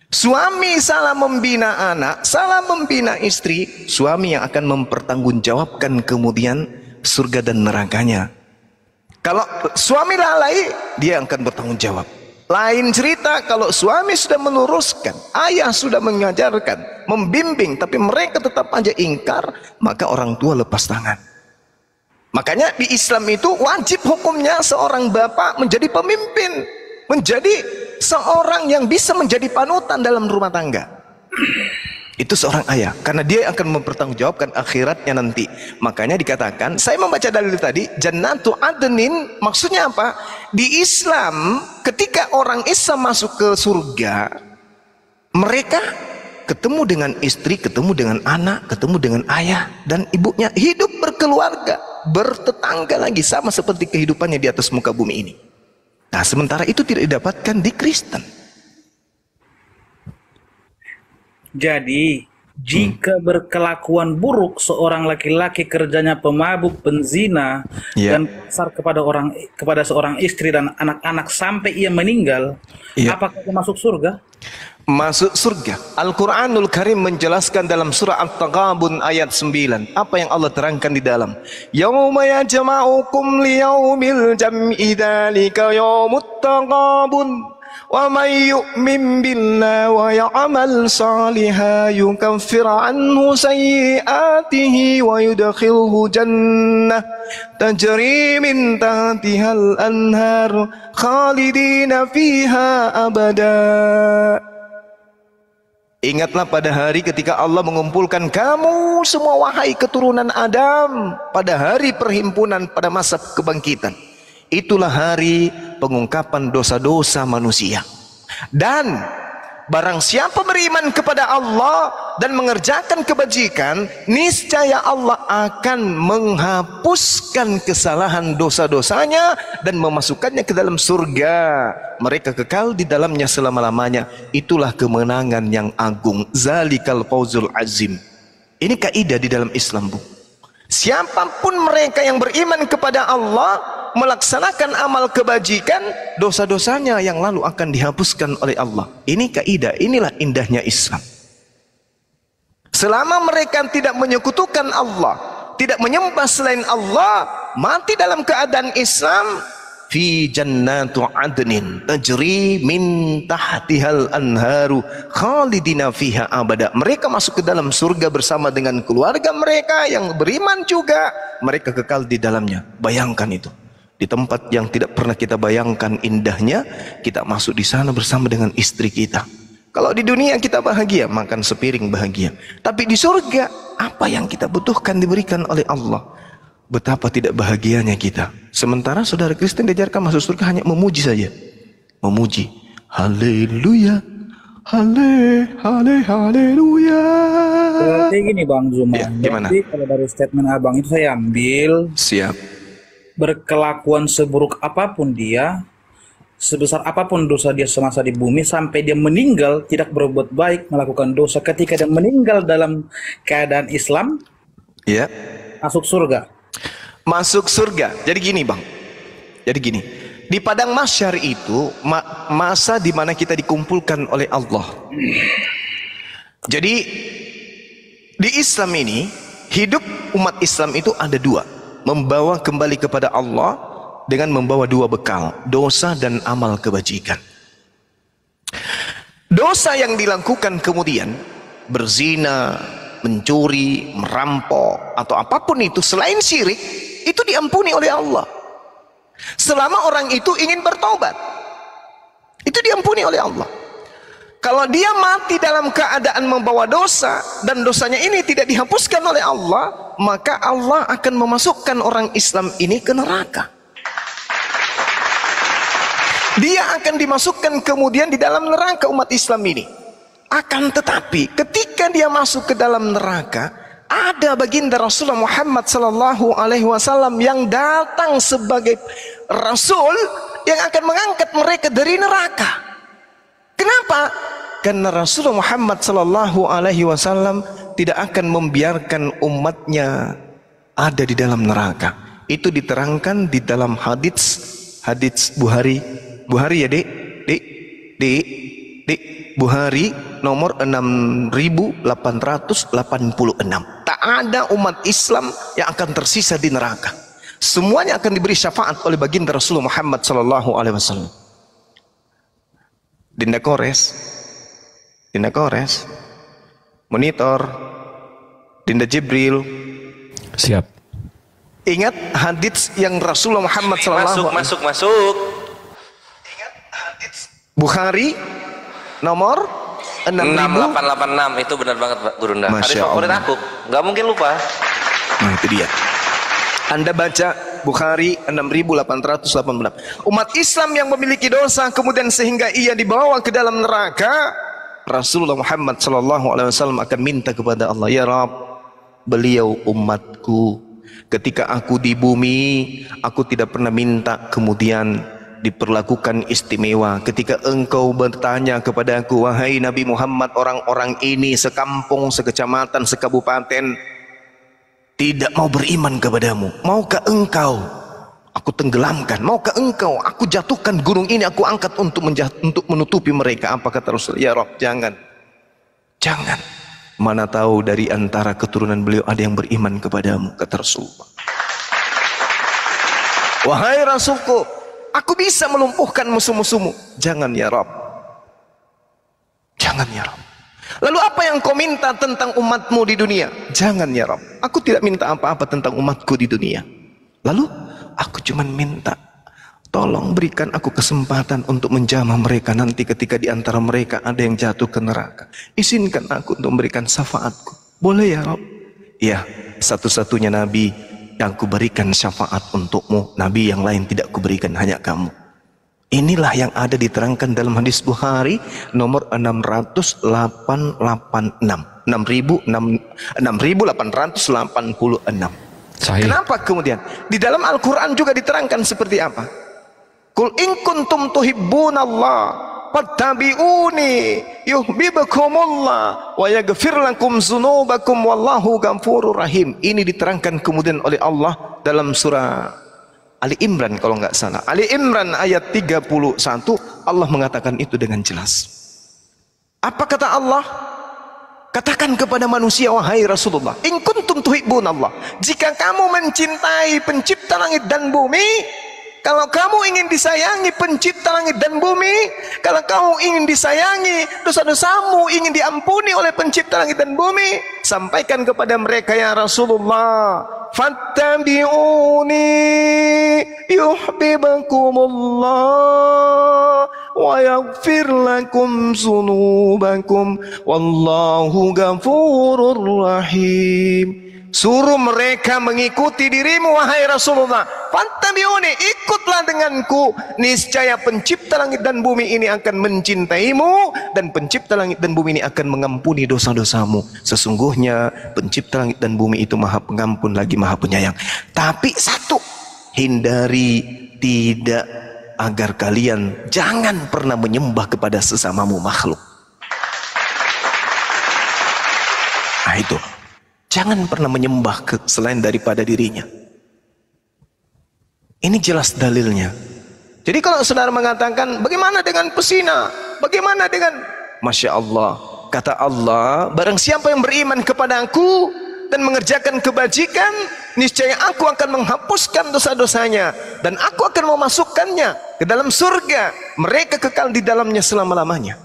Suami salah membina anak, salah membina istri, suami yang akan mempertanggungjawabkan kemudian surga dan nerakanya. Kalau suami lalai, dia akan bertanggung jawab. Lain cerita kalau suami sudah meluruskan, ayah sudah mengajarkan, membimbing, tapi mereka tetap aja ingkar, maka orang tua lepas tangan. Makanya di Islam itu wajib hukumnya seorang bapak menjadi pemimpin, menjadi seorang yang bisa menjadi panutan dalam rumah tangga. Itu seorang ayah, karena dia akan mempertanggungjawabkan akhiratnya nanti. Makanya dikatakan, saya membaca dalil tadi, Jannatu Adnin, maksudnya apa? Di Islam, ketika orang Islam masuk ke surga, mereka ketemu dengan istri, ketemu dengan anak, ketemu dengan ayah dan ibunya, hidup berkeluarga, bertetangga lagi, sama seperti kehidupannya di atas muka bumi ini. Nah, sementara itu tidak didapatkan di Kristen. Jadi, jika berkelakuan buruk seorang laki-laki kerjanya pemabuk, penzina, Ya. dan kasar kepada seorang istri dan anak-anak sampai ia meninggal, Ya. apakah dia masuk surga? Masuk surga. Al-Quranul Karim menjelaskan dalam surah At-Taghabun ayat 9. Apa yang Allah terangkan di dalam? Yauma yajma'ukum liyaumil jam'i dzalika yaumut taghabun. Wa may yu'min billahi wa ya'mal salihan yukaffir anhu sayyi'atihi wa yudkhilhu jannah tajri min tahtihal anhar khalidina fiha abada. Ingatlah pada hari ketika Allah mengumpulkan kamu semua wahai keturunan Adam pada hari perhimpunan pada masa kebangkitan. Itulah hari pengungkapan dosa-dosa manusia. Dan barang siapa beriman kepada Allah dan mengerjakan kebajikan, niscaya Allah akan menghapuskan kesalahan dosa-dosanya dan memasukkannya ke dalam surga. Mereka kekal di dalamnya selama-lamanya. Itulah kemenangan yang agung. Zalikal fawzul azim. Ini kaidah di dalam Islam, Bu. Siapapun mereka yang beriman kepada Allah, melaksanakan amal kebajikan, dosa-dosanya yang lalu akan dihapuskan oleh Allah. Ini kaidah, inilah indahnya Islam. Selama mereka tidak menyekutukan Allah, tidak menyembah selain Allah, mati dalam keadaan Islam, fi jannatu adnin tajri min tahtihal anharu khalidina fiha abada. Mereka masuk ke dalam surga bersama dengan keluarga mereka yang beriman juga, mereka kekal di dalamnya. Bayangkan itu, di tempat yang tidak pernah kita bayangkan indahnya, kita masuk di sana bersama dengan istri kita. Kalau di dunia kita bahagia, makan sepiring bahagia, tapi di surga apa yang kita butuhkan diberikan oleh Allah. Betapa tidak bahagianya kita. Sementara saudara Kristen diajarkan masuk surga hanya memuji saja. Memuji. Haleluya. Haleluya. Berarti gini Bang Zuma. Ya, gimana? Jadi kalau dari statement Abang itu saya ambil, Siap. berkelakuan seburuk apapun dia, sebesar apapun dosa dia semasa di bumi, sampai dia meninggal tidak berbuat baik, melakukan dosa, ketika dia meninggal dalam keadaan Islam, Ya. masuk surga. Masuk surga. Jadi gini, Bang. Jadi gini. Di padang mahsyar itu masa di mana kita dikumpulkan oleh Allah. Jadi di Islam ini, hidup umat Islam itu ada dua. Membawa kembali kepada Allah dengan membawa dua bekal, dosa dan amal kebajikan. Dosa yang dilakukan kemudian, berzina, mencuri, merampok, atau apapun itu selain syirik, itu diampuni oleh Allah. Selama orang itu ingin bertobat, itu diampuni oleh Allah. Kalau dia mati dalam keadaan membawa dosa dan dosanya ini tidak dihapuskan oleh Allah, maka Allah akan memasukkan orang Islam ini ke neraka. Dia akan dimasukkan kemudian di dalam neraka umat Islam ini. Akan tetapi ketika dia masuk ke dalam neraka, ada baginda Rasulullah Muhammad sallallahu alaihi wasallam yang datang sebagai rasul yang akan mengangkat mereka dari neraka. Kenapa? Karena Rasulullah Muhammad sallallahu alaihi wasallam tidak akan membiarkan umatnya ada di dalam neraka. Itu diterangkan di dalam hadits Bukhari ya, Bukhari nomor 6886. Tak ada umat Islam yang akan tersisa di neraka. Semuanya akan diberi syafaat oleh baginda Rasulullah Muhammad sallallahu alaihi wasallam. Dinda Kores, monitor, Dinda Jibril. Siap. Ingat hadits yang Rasulullah Muhammad sallallahu alaihi wasallam. Masuk. Ingat hadits Bukhari nomor 6886 itu benar banget Pak Gurunda. Hadis favorit aku, nggak mungkin lupa. Nah itu dia. Anda baca Bukhari 6886. Umat Islam yang memiliki dosa kemudian sehingga ia dibawa ke dalam neraka, Rasulullah Muhammad sallallahu alaihi wasallam akan minta kepada Allah, ya Rabb, beliau umatku. Ketika aku di bumi, aku tidak pernah minta kemudian diperlakukan istimewa. Ketika engkau bertanya kepadaku, wahai Nabi Muhammad, orang-orang ini sekampung, sekecamatan, sekabupaten tidak mau beriman kepadamu, maukah engkau aku tenggelamkan? Maukah engkau aku jatuhkan gunung ini, aku angkat untuk menutupi mereka? Apa kata Rasul? Ya Rabb, jangan, jangan. Mana tahu dari antara keturunan beliau ada yang beriman kepadamu, kata Rasulullah. Wahai Rasulku, aku bisa melumpuhkan musuh-musuhmu. Jangan ya Rabb, jangan ya Rabb. Lalu apa yang kau minta tentang umatmu di dunia? Jangan ya Rabb, aku tidak minta apa-apa tentang umatku di dunia. Lalu aku cuma minta, tolong berikan aku kesempatan untuk menjamah mereka nanti ketika di antara mereka ada yang jatuh ke neraka. Izinkan aku untuk memberikan syafaatku. Boleh ya Rabb? Ya, satu-satunya Nabi yang kuberikan syafaat untukmu, Nabi yang lain tidak kuberikan, hanya kamu. Inilah yang ada diterangkan dalam hadis Bukhari nomor 6886. Kenapa kemudian di dalam Al-Quran juga diterangkan seperti apa? Qul in kuntum tuhibbunallah fattabi'uni yuhibbukumullah wa yaghfir lakum dzunubakum wallahu ghafurur rahim. Ini diterangkan kemudian oleh Allah dalam surah Ali Imran, kalau nggak salah, Ali Imran ayat 31, Allah mengatakan itu dengan jelas. Apa kata Allah? Katakan kepada manusia, wahai Rasulullah, in kuntum tuhibbunallah, jika kamu mencintai pencipta langit dan bumi, kalau kamu ingin disayangi pencipta langit dan bumi, kalau kamu ingin disayangi, dosa-dosamu ingin diampuni oleh pencipta langit dan bumi, sampaikan kepada mereka, ya Rasulullah, fattabi'uni yuhibbukumullah wa yaghfir lakum dzunubakum wallahu ghafurur rahim. Suruh mereka mengikuti dirimu, wahai Rasulullah. Fattabi'uni, ikutlah denganku. Niscaya pencipta langit dan bumi ini akan mencintaimu, dan pencipta langit dan bumi ini akan mengampuni dosa-dosamu. Sesungguhnya pencipta langit dan bumi itu maha pengampun lagi maha penyayang. Tapi satu, hindari tidak agar kalian jangan pernah menyembah kepada sesamamu makhluk. Nah itu, jangan pernah menyembah selain daripada dirinya. Ini jelas dalilnya. Jadi kalau saudara mengatakan, bagaimana dengan pesina? Bagaimana dengan... Masya Allah, kata Allah, barang siapa yang beriman kepada aku dan mengerjakan kebajikan, niscaya aku akan menghapuskan dosa-dosanya, dan aku akan memasukkannya ke dalam surga. Mereka kekal di dalamnya selama-lamanya.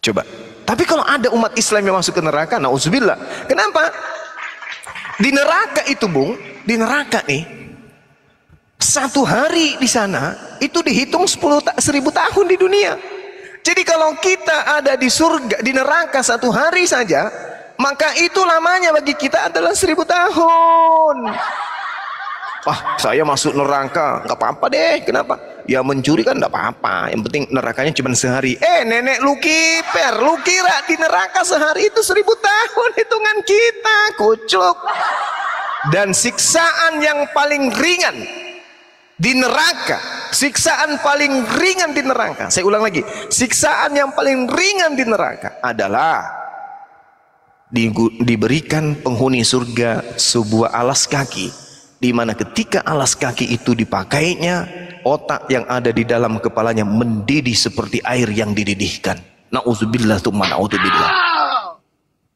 Coba. Tapi kalau ada umat Islam yang masuk ke neraka, na'udzubillah. Kenapa? Di neraka itu, Bung, di neraka nih, satu hari di sana itu dihitung 10.000 tahun di dunia. Jadi kalau kita ada di surga, di neraka satu hari saja, maka itu lamanya bagi kita adalah 1000 tahun. Wah, saya masuk neraka, nggak apa-apa deh. Kenapa? Ya mencuri kan nggak apa-apa. Yang penting nerakanya cuma sehari. Nenek lu kiper, lu kira di neraka sehari itu 1000 tahun hitungan kita, kucuk. Dan siksaan yang paling ringan di neraka, siksaan paling ringan di neraka. Saya ulang lagi, siksaan yang paling ringan di neraka adalah diberikan penghuni surga sebuah alas kaki, di mana ketika alas kaki itu dipakainya, otak yang ada di dalam kepalanya mendidih seperti air yang dididihkan. Na'udzubillah tsumma na'udzubillah.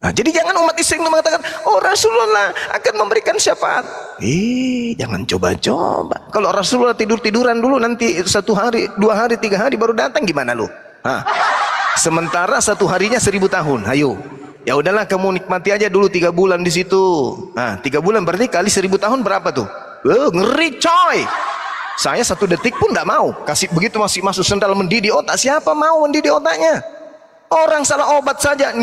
Nah, jadi jangan umat Islam mengatakan, oh Rasulullah akan memberikan syafaat. Jangan coba-coba. Kalau Rasulullah tidur-tiduran dulu, nanti 1 hari, 2 hari, 3 hari baru datang, gimana lu? Sementara 1 harinya 1000 tahun. Ayo. Ya udahlah, kamu nikmati aja dulu 3 bulan di situ. 3 bulan berarti kali 1000 tahun berapa tuh? Ngeri coy. Saya 1 detik pun tidak mau. Kasih begitu masih masuk sendal mendidih otak. Siapa mau mendidih otaknya? Orang salah obat saja,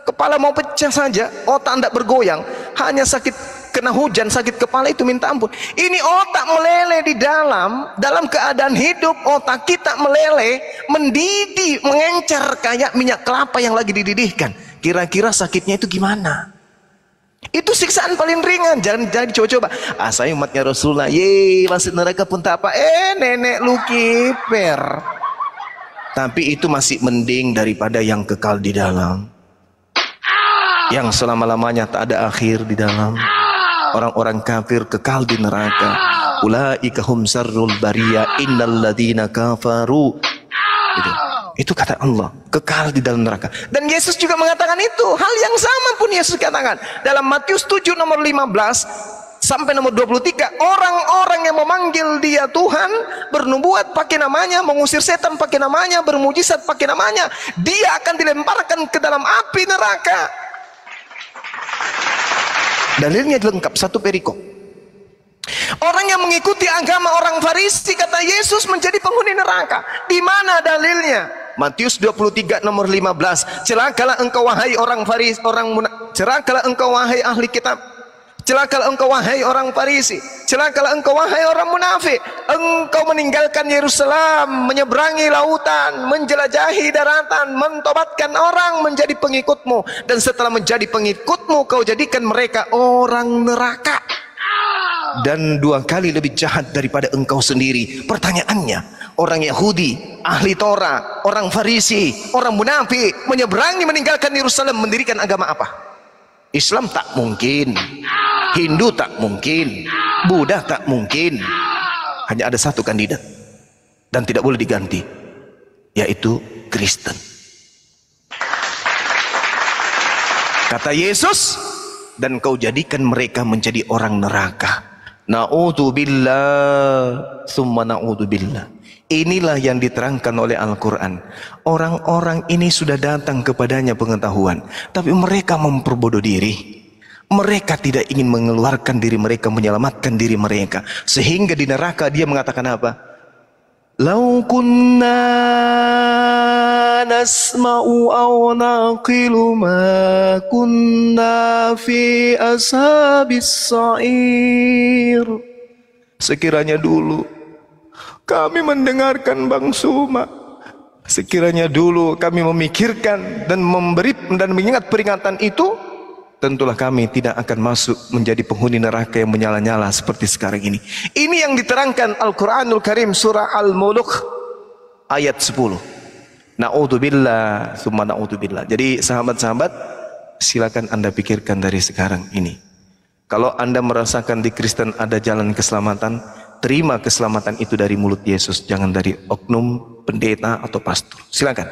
kepala mau pecah saja, otak tidak bergoyang, hanya sakit kena hujan, sakit kepala itu minta ampun. Ini otak meleleh di dalam keadaan hidup, otak kita meleleh, mendidih, mengencer kayak minyak kelapa yang lagi dididihkan. Kira-kira sakitnya itu gimana? Itu siksaan paling ringan. Jangan dicoba-coba. Saya umatnya Rasulullah, masuk neraka pun tak apa. Nenek lu kiper. Tapi itu masih mending daripada yang kekal di dalam, yang selama-lamanya tak ada akhir di dalam. Orang-orang kafir kekal di neraka. Ulaika hum syarrul bariyah innal ladzina kafaru. Itu kata Allah, kekal di dalam neraka. Dan Yesus juga mengatakan itu. Hal yang sama pun Yesus katakan dalam Matius 7 nomor 15 sampai nomor 23. Orang-orang yang memanggil dia Tuhan, bernubuat pakai namanya, mengusir setan pakai namanya, bermujizat pakai namanya, dia akan dilemparkan ke dalam api neraka. Dalilnya lengkap, satu perikop. Orang yang mengikuti agama orang Farisi, kata Yesus, menjadi penghuni neraka. Di mana dalilnya? Matius 23 nomor 15. Celakalah engkau wahai orang Farisi, celakalah engkau wahai ahli kitab. Celakalah engkau wahai orang Farisi. Celakalah engkau wahai orang munafik. Engkau meninggalkan Yerusalem, menyeberangi lautan, menjelajahi daratan, mentobatkan orang menjadi pengikutmu, dan setelah menjadi pengikutmu kau jadikan mereka orang neraka, dan 2 kali lebih jahat daripada engkau sendiri. Pertanyaannya, orang Yahudi, ahli Torah, orang Farisi, orang munafik menyeberangi, meninggalkan Yerusalem, mendirikan agama apa? Islam tak mungkin, Hindu tak mungkin, Buddha tak mungkin. Hanya ada satu kandidat dan tidak boleh diganti, yaitu Kristen. Kata Yesus, dan kau jadikan mereka menjadi orang neraka. Na'udzubillah summa na'udzubillah. Inilah yang diterangkan oleh Al-Quran. Orang-orang ini sudah datang kepadanya pengetahuan, tapi mereka memperbodoh diri. Mereka tidak ingin mengeluarkan diri mereka, menyelamatkan diri mereka, sehingga di neraka dia mengatakan apa? Lau kunna nasma'u aw naqilu ma kunna fi ashabis sa'ir. Sekiranya dulu kami mendengarkan Bang Suma, sekiranya dulu kami memikirkan dan memberi dan mengingat peringatan itu, tentulah kami tidak akan masuk menjadi penghuni neraka yang menyala-nyala seperti sekarang ini. Ini yang diterangkan Al-Quranul Karim surah Al-Mulk ayat 10. Na'udzubillah summa na'udzubillah. Jadi sahabat-sahabat, silakan Anda pikirkan dari sekarang ini. Kalau Anda merasakan di Kristen ada jalan keselamatan, terima keselamatan itu dari mulut Yesus, jangan dari oknum, pendeta atau pastor. Silakan.